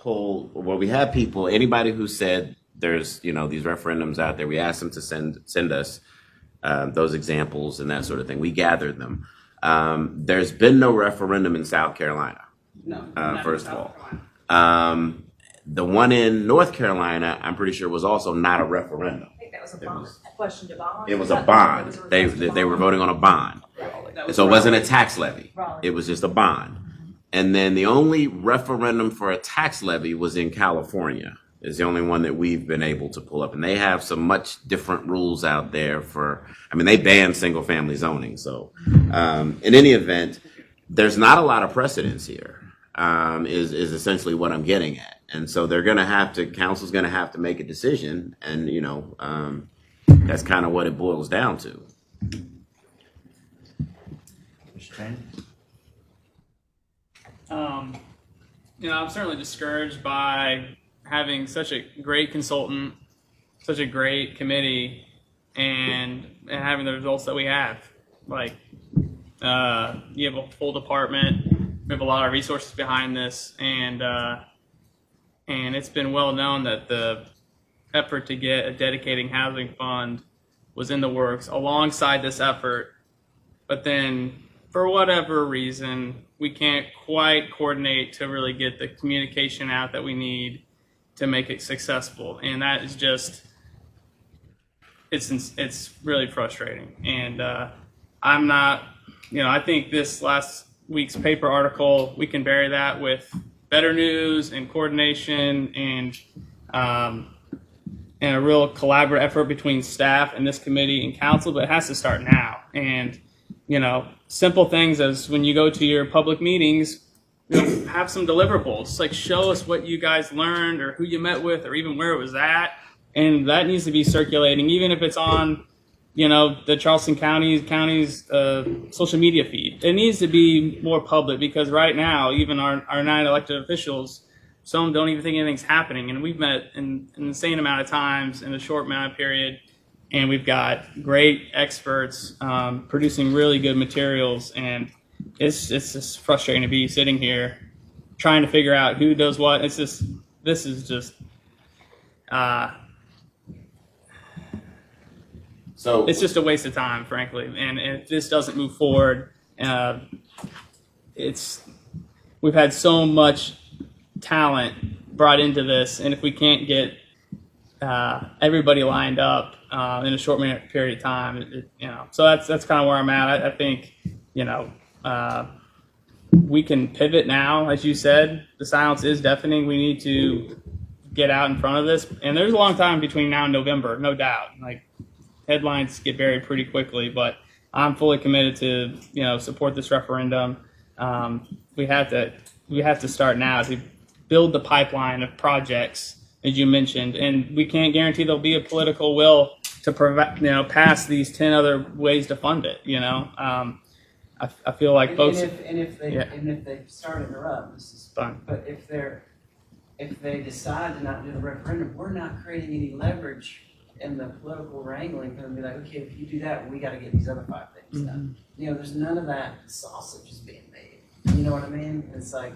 we have people, anybody who said there's, these referendums out there, we asked them to send us those examples and that sort of thing. We gathered them. There's been no referendum in South Carolina. No, not first in of South all. Carolina. The one in North Carolina, I'm pretty sure, was also not a referendum. I think that was a bond, a question to bond. It was a bond. They were voting on a bond. That was So it wasn't a Raleigh. tax levy. Raleigh. It was just a bond. And then the only referendum for a tax levy was in California. It's the only one that we've been able to pull up. And they have some much different rules out there they ban single family zoning. So in any event, there's not a lot of precedence here, is essentially what I'm getting at. And so council's going to have to make a decision. And, that's kind of what it boils down to. Mr. Cheney? I'm certainly discouraged by having such a great consultant, such a great committee, and having the results that we have. Like, you have a full department, we have a lot of resources behind this, and it's been well known that the effort to get a dedicating housing fund was in the works alongside this effort but then for whatever reason, we can't quite coordinate to really get the communication out that we need to make it successful. And that is just, it's really frustrating. And I'm not, I think this last week's paper article, we can bury that with better news and coordination and a real collaborative effort between staff and this committee and council, but it has to start now. And, simple things as when you go to your public meetings, have some deliverables, like show us what you guys learned or who you met with or even where it was at. And that needs to be circulating, even if it's on, the Charleston County's social media feed. It needs to be more public, because right now, even our 9 elected officials, some don't even think anything's happening. And we've met an insane amount of times in a short amount of period. And we've got great experts producing really good materials. And it's just frustrating to be sitting here trying to figure out who does what. This is just, So it's just a waste of time, frankly. And if this doesn't move forward, we've had so much talent brought into this, and if we can't get everybody lined up in a short period of time, so that's kind of where I'm at. I think we can pivot now, as you said. The silence is deafening. We need to get out in front of this, and there's a long time between now and November, no doubt. Like, headlines get buried pretty quickly, but I'm fully committed to support this referendum. We have to start now to build the pipeline of projects, as you mentioned, and we can't guarantee there'll be a political will to pass these 10 other ways to fund it. I feel like folks. And if they start interrupt, this is fine. But if they decide to not do the referendum, we're not creating any leverage in the political wrangling for them to be like, okay, if you do that, we got to get these other 5 things done. There's none of that sausage is being made. You know what I mean? It's like,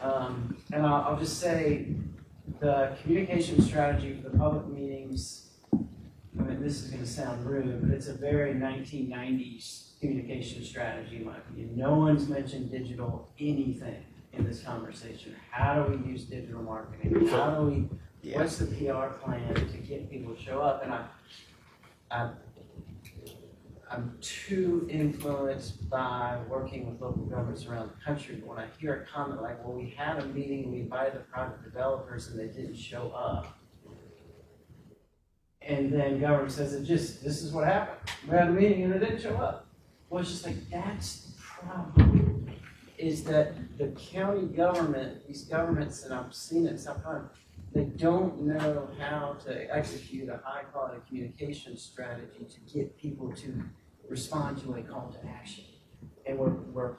and I'll just say, the communication strategy for the public meetings, I mean, this is going to sound rude, but it's a very 1990s communication strategy, in my opinion. No one's mentioned digital anything in this conversation. How do we use digital marketing? How do we, what's the PR plan to get people to show up? And I'm too influenced by working with local governments around the country, but when I hear a comment like, well, we had a meeting, we invited the private developers and they didn't show up. And then government says this is what happened. We had a meeting and they didn't show up. Well, it's just like, that's the problem, is that the county government, these governments, and I've seen it sometimes, they don't know how to execute a high quality communication strategy to get people to respond to a call to action. And we're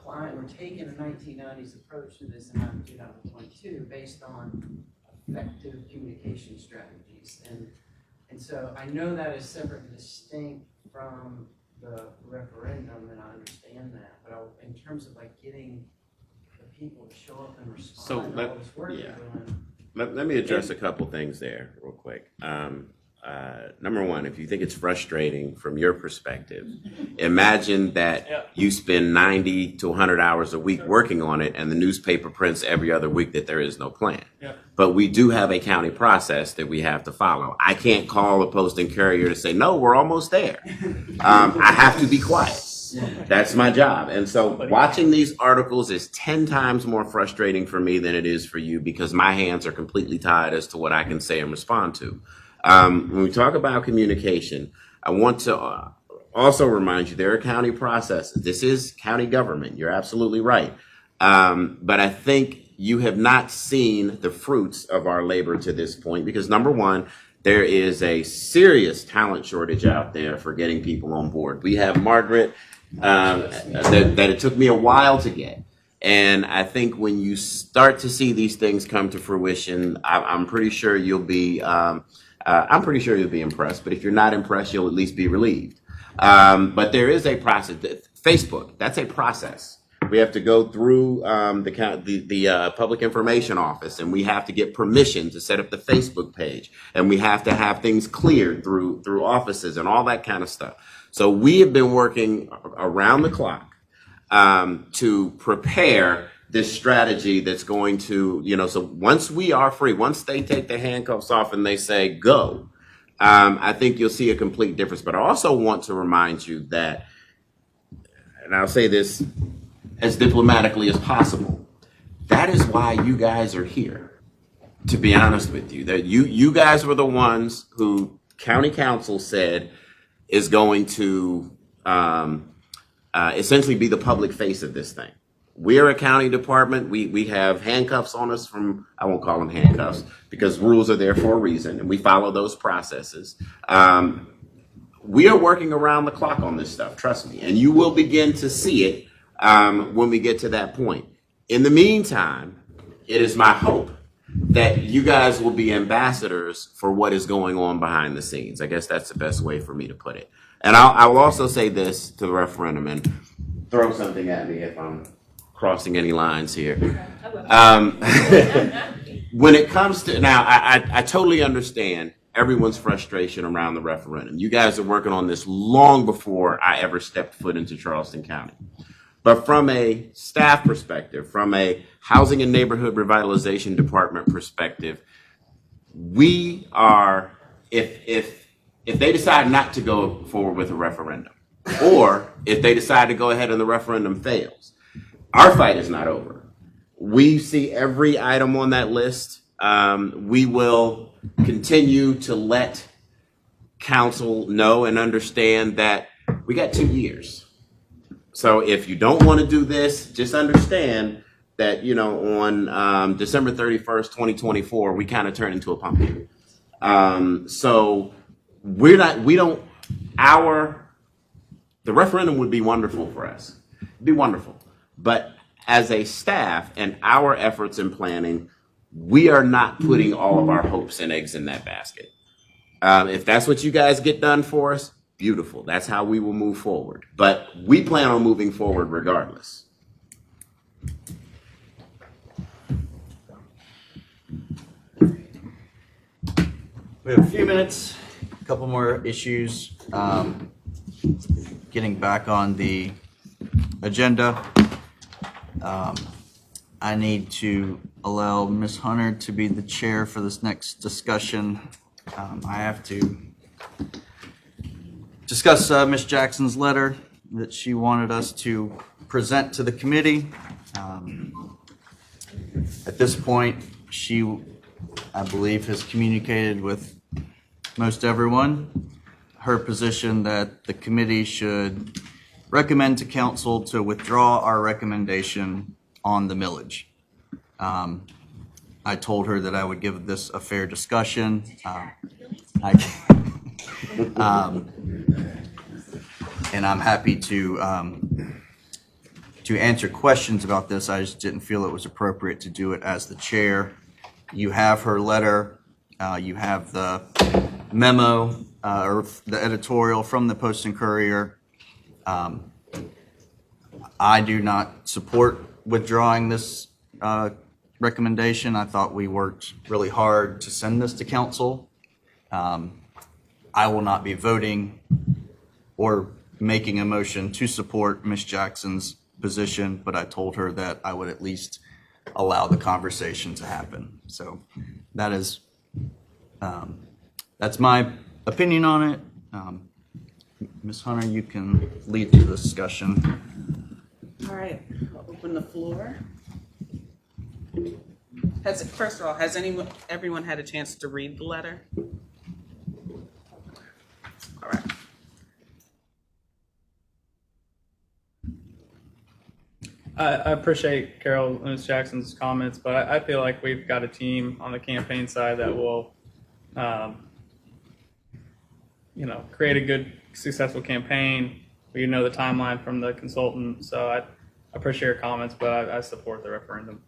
taking a 1990s approach to this in 2022 based on effective communication strategies. And so I know that is separate and distinct from the referendum, and I understand that, but in terms of like getting the people to show up and respond to all this work you're doing. Let me address a couple things there real quick. Number one, if you think it's frustrating from your perspective, imagine that you spend 90 to 100 hours a week working on it, and the newspaper prints every other week that there is no plan. But we do have a county process that we have to follow. I can't call a posting courier to say, no, we're almost there. I have to be quiet. That's my job. And so watching these articles is 10 times more frustrating for me than it is for you, because my hands are completely tied as to what I can say and respond to. When we talk about communication, I want to also remind you there are county processes. This is county government. You're absolutely right. But I think you have not seen the fruits of our labor to this point, because number one, there is a serious talent shortage out there for getting people on board. We have Margaret that it took me a while to get. And I think when you start to see these things come to fruition, I'm pretty sure you'll be impressed. But if you're not impressed, you'll at least be relieved. But there is a process. Facebook, that's a process. We have to go through the public information office, and we have to get permission to set up the Facebook page, and we have to have things cleared through offices and all that kind of stuff. So we have been working around the clock to prepare this strategy that's going to, so once we are free, once they take the handcuffs off and they say go, I think you'll see a complete difference. But I also want to remind you that, and I'll say this as diplomatically as possible, that is why you guys are here, to be honest with you. That you guys were the ones who county council said is going to essentially be the public face of this thing. We're a county department. We have handcuffs on us from, I won't call them handcuffs because rules are there for a reason, and we follow those processes. We are working around the clock on this stuff, trust me, and you will begin to see it when we get to that point. In the meantime, it is my hope that you guys will be ambassadors for what is going on behind the scenes. I guess that's the best way for me to put it. And I will also say this to the referendum, and throw something at me if I'm crossing any lines here. When it comes to, now, I totally understand everyone's frustration around the referendum. You guys are working on this long before I ever stepped foot into Charleston County. But from a staff perspective, from a Housing and Neighborhood Revitalization Department perspective, we are, if they decide not to go forward with a referendum, or if they decide to go ahead and the referendum fails, our fight is not over. We see every item on that list. We will continue to let council know and understand that we got 2 years. So if you don't want to do this, just understand that, on December 31st, 2024, we kind of turn into a pumpkin. So the referendum would be wonderful for us. It'd be wonderful. But as a staff and our efforts in planning, we are not putting all of our hopes and eggs in that basket. If that's what you guys get done for us, beautiful. That's how we will move forward. But we plan on moving forward regardless. We have a few minutes, a couple more issues. Getting back on the agenda. I need to allow Ms. Hunter to be the chair for this next discussion. I have to discuss Ms. Jackson's letter that she wanted us to present to the committee. At this point, she, I believe, has communicated with most everyone her position that the committee should recommend to council to withdraw our recommendation on the millage. I told her that I would give this a fair discussion. And I'm happy to answer questions about this. I just didn't feel it was appropriate to do it as the chair. You have her letter. You have the memo or the editorial from the Post and Courier. I do not support withdrawing this recommendation. I thought we worked really hard to send this to council. I will not be voting or making a motion to support Ms. Jackson's position, but I told her that I would at least allow the conversation to happen. So that is, that's my opinion on it. Ms. Hunter, you can lead the discussion. All right, I'll open the floor. First of all, has everyone had a chance to read the letter? All right. I appreciate Carol and Ms. Jackson's comments, but I feel like we've got a team on the campaign side that will, create a good, successful campaign. We know the timeline from the consultant, so I appreciate your comments, but I support the referendum.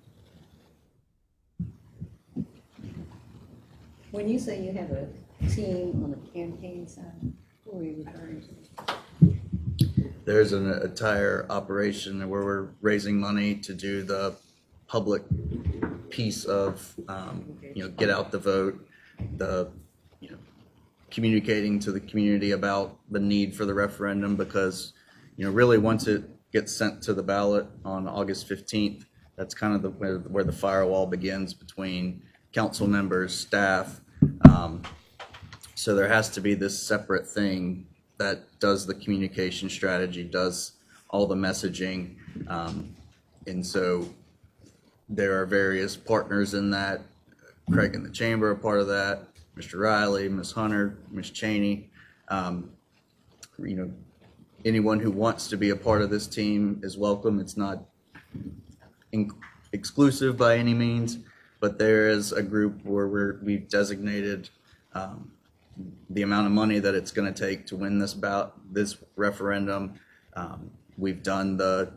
When you say you have a team on the campaign side, who are you referring to? there's an entire operation where we're raising money to do the public piece of, get out the vote, the, communicating to the community about the need for the referendum, because, really once it gets sent to the ballot on August 15th, that's kind of where the firewall begins between council members, staff. So there has to be this separate thing that does the communication strategy, does all the messaging. And so there are various partners in that. Craig and the Chamber are part of that. Mr. Riley, Ms. Hunter, Ms. Cheney. Anyone who wants to be a part of this team is welcome. It's not exclusive by any means, but there is a group where we've designated the amount of money that it's going to take to win this referendum. We've done the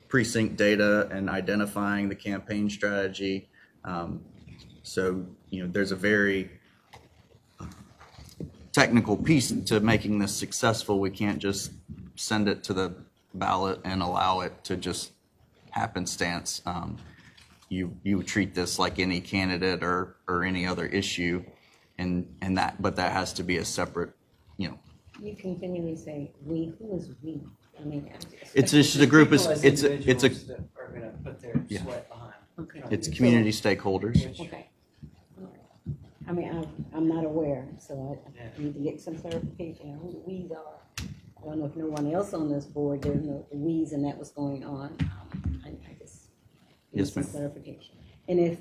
precinct data and identifying the campaign strategy. So there's a very technical piece to making this successful. We can't just send it to the ballot and allow it to just happenstance. You treat this like any candidate or any other issue, but that has to be a separate, You continually say we. Who is we? I mean, it's just the group is People as it's individuals a that are going to put their sweat behind. okay. it's community stakeholders. Okay. I mean, I'm not aware, so I need to get some clarification on who the we's are. I don't know if no one else on this board didn't know the we's and that was going on. I just need Yes, some ma'am. clarification. And if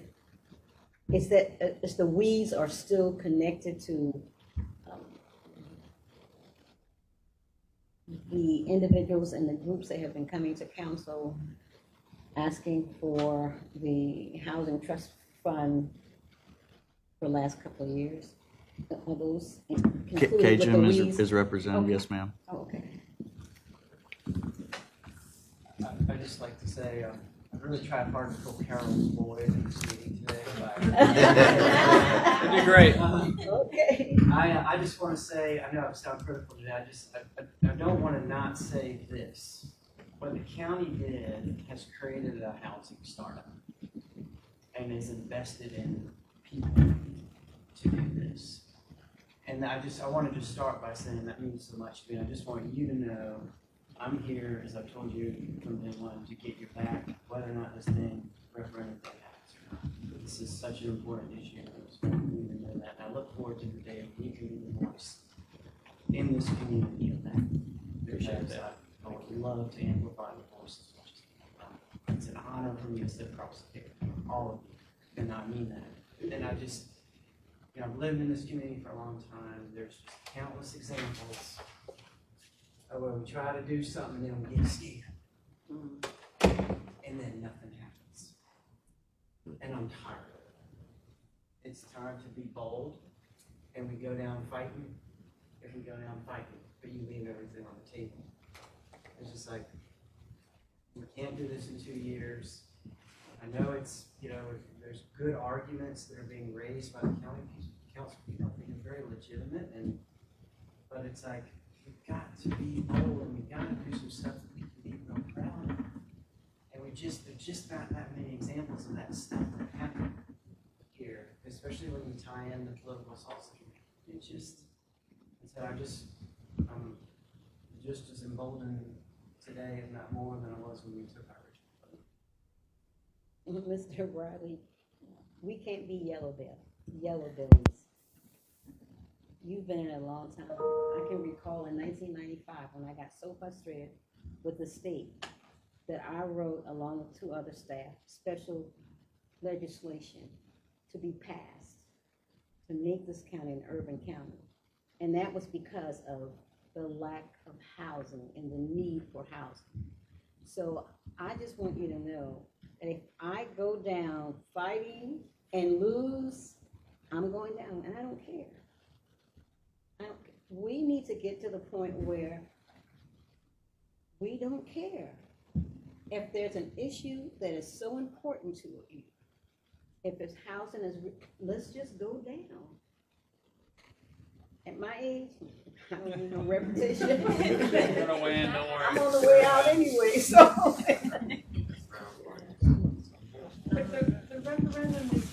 it's that, if the we's are still connected to the individuals and the groups that have been coming to council asking for the housing trust fund for the last couple of years, are those included with the Cajun we's? is represented. Okay. Yes, ma'am. Oh, okay. I'd just like to say, I really tried hard to pull Carol's voice in this meeting today. That'd be great. Okay. I just want to say, I know I sound critical today, I don't want to not say this. What the county did has created a housing startup and is invested in people to do this. And I want to just start by saying that means so much to me. I just want you to know I'm here, as I've told you from day one, to get your back, whether or not this referendum thing happens or not. This is such an important issue. I just want you to know that. And I look forward to the day when you can be the voice in this community of that. Because I would love to amplify the voices. It's an honor for me to sit across the table from all of you, and I mean that. And I just, I've lived in this community for a long time. There's just countless examples of where we try to do something and then we get scared. And then nothing happens. And I'm tired of it. It's time to be bold, and we go down fighting. If we go down fighting, but you leave everything on the table. It's just like, we can't do this in 2 years. I know it's, there's good arguments that are being raised by the county council people. I think they're very legitimate, but it's like, we've got to be bold and we've got to do some stuff that we can be real proud of. And there's just not that many examples of that stuff that happen here, especially when you tie in the political sausage. I'm just as emboldened today, if not more, than I was when we took our original. Mr. Riley, we can't be yellow bellies. You've been in a long time. I can recall in 1995 when I got so frustrated with the state that I wrote, along with 2 other staff, special legislation to be passed to make this county an urban county. And that was because of the lack of housing and the need for housing. So I just want you to know that if I go down fighting and lose, I'm going down, and I don't care. We need to get to the point where we don't care. If there's an issue that is so important to you, if it's housing, let's just go down. At my age, I don't need no repetition. You're gonna win, don't worry. I'm on the way out anyway, so. But the referendum is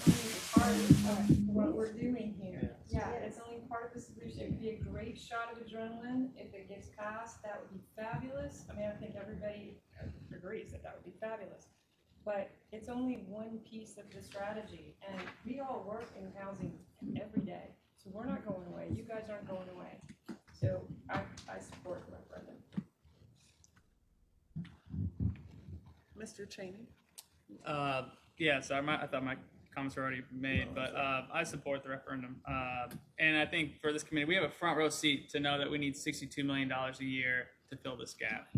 only part of what we're doing here. Yeah, it's only part of the solution. It'd be a great shot of adrenaline if it gets passed. That would be fabulous. I mean, I think everybody agrees that that would be fabulous. But it's only one piece of the strategy, and we all work in housing every day. So we're not going away. You guys aren't going away. So I support the referendum. Mr. Cheney? Yeah, so I thought my comments were already made, but I support the referendum. And I think for this committee, we have a front row seat to know that we need $62 million a year to fill this gap.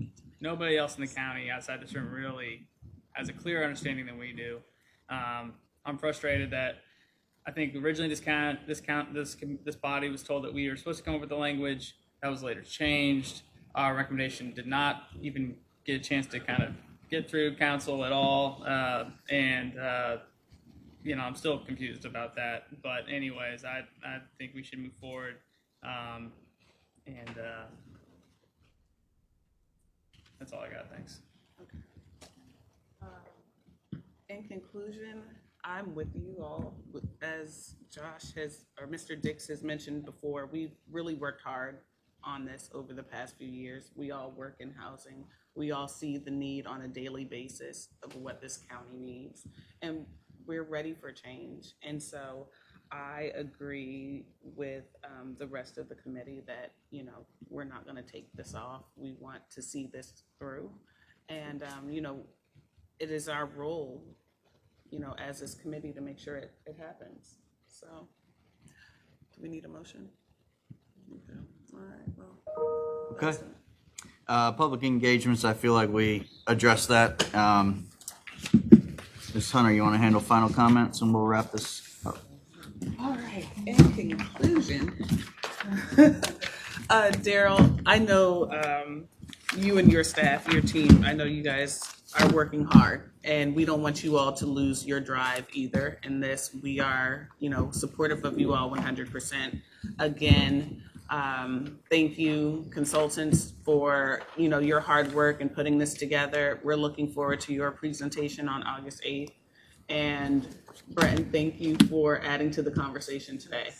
Nobody else in the county outside this room really has a clearer understanding than we do. I'm frustrated that I think originally this body was told that we were supposed to come up with the language. That was later changed. Our recommendation did not even get a chance to kind of get through council at all. I'm still confused about that. But anyways, I think we should move forward. That's all I got. Thanks. In conclusion, I'm with you all. As Josh or Mr. Dix has mentioned before, we've really worked hard on this over the past few years. We all work in housing. We all see the need on a daily basis of what this county needs. And we're ready for change. And so I agree with the rest of the committee that, we're not going to take this off. We want to see this through. And, it is our role, as this committee to make sure it happens. So, do we need a motion? Okay. All right, well. Okay. Public engagements, I feel like we addressed that. Ms. Hunter, you want to handle final comments and we'll wrap this up? All right, in conclusion, Daryl, I know you and your staff, your team, I know you guys are working hard, and we don't want you all to lose your drive either in this. We are, supportive of you all 100%. Again, thank you, consultants, for, your hard work in putting this together. We're looking forward to your presentation on August 8th. And Breton, thank you for adding to the conversation today,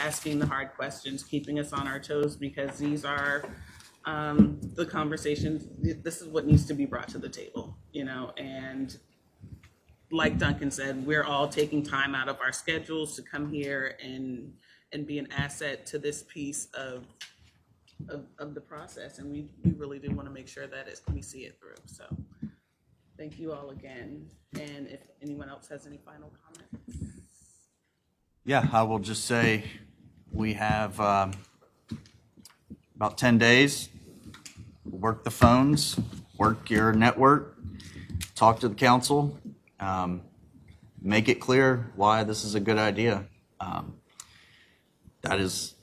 asking the hard questions, keeping us on our toes, because these are the conversations, this is what needs to be brought to the table, and like Duncan said, we're all taking time out of our schedules to come here and be an asset to this piece of the process, and we really do want to make sure that we see it through. So thank you all again, and if anyone else has any final comments. Yeah, I will just say we have about 10 days. Work the phones, work your network, talk to the council, make it clear why this is a good idea. That is,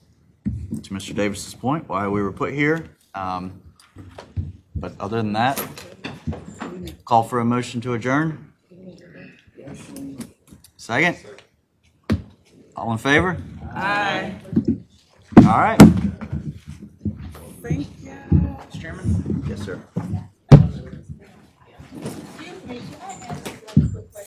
to Mr. Davis's point, why we were put here. But other than that, call for a motion to adjourn. Second? All in favor? Aye. All right. Thank you. Mr. Chairman? Yes, sir.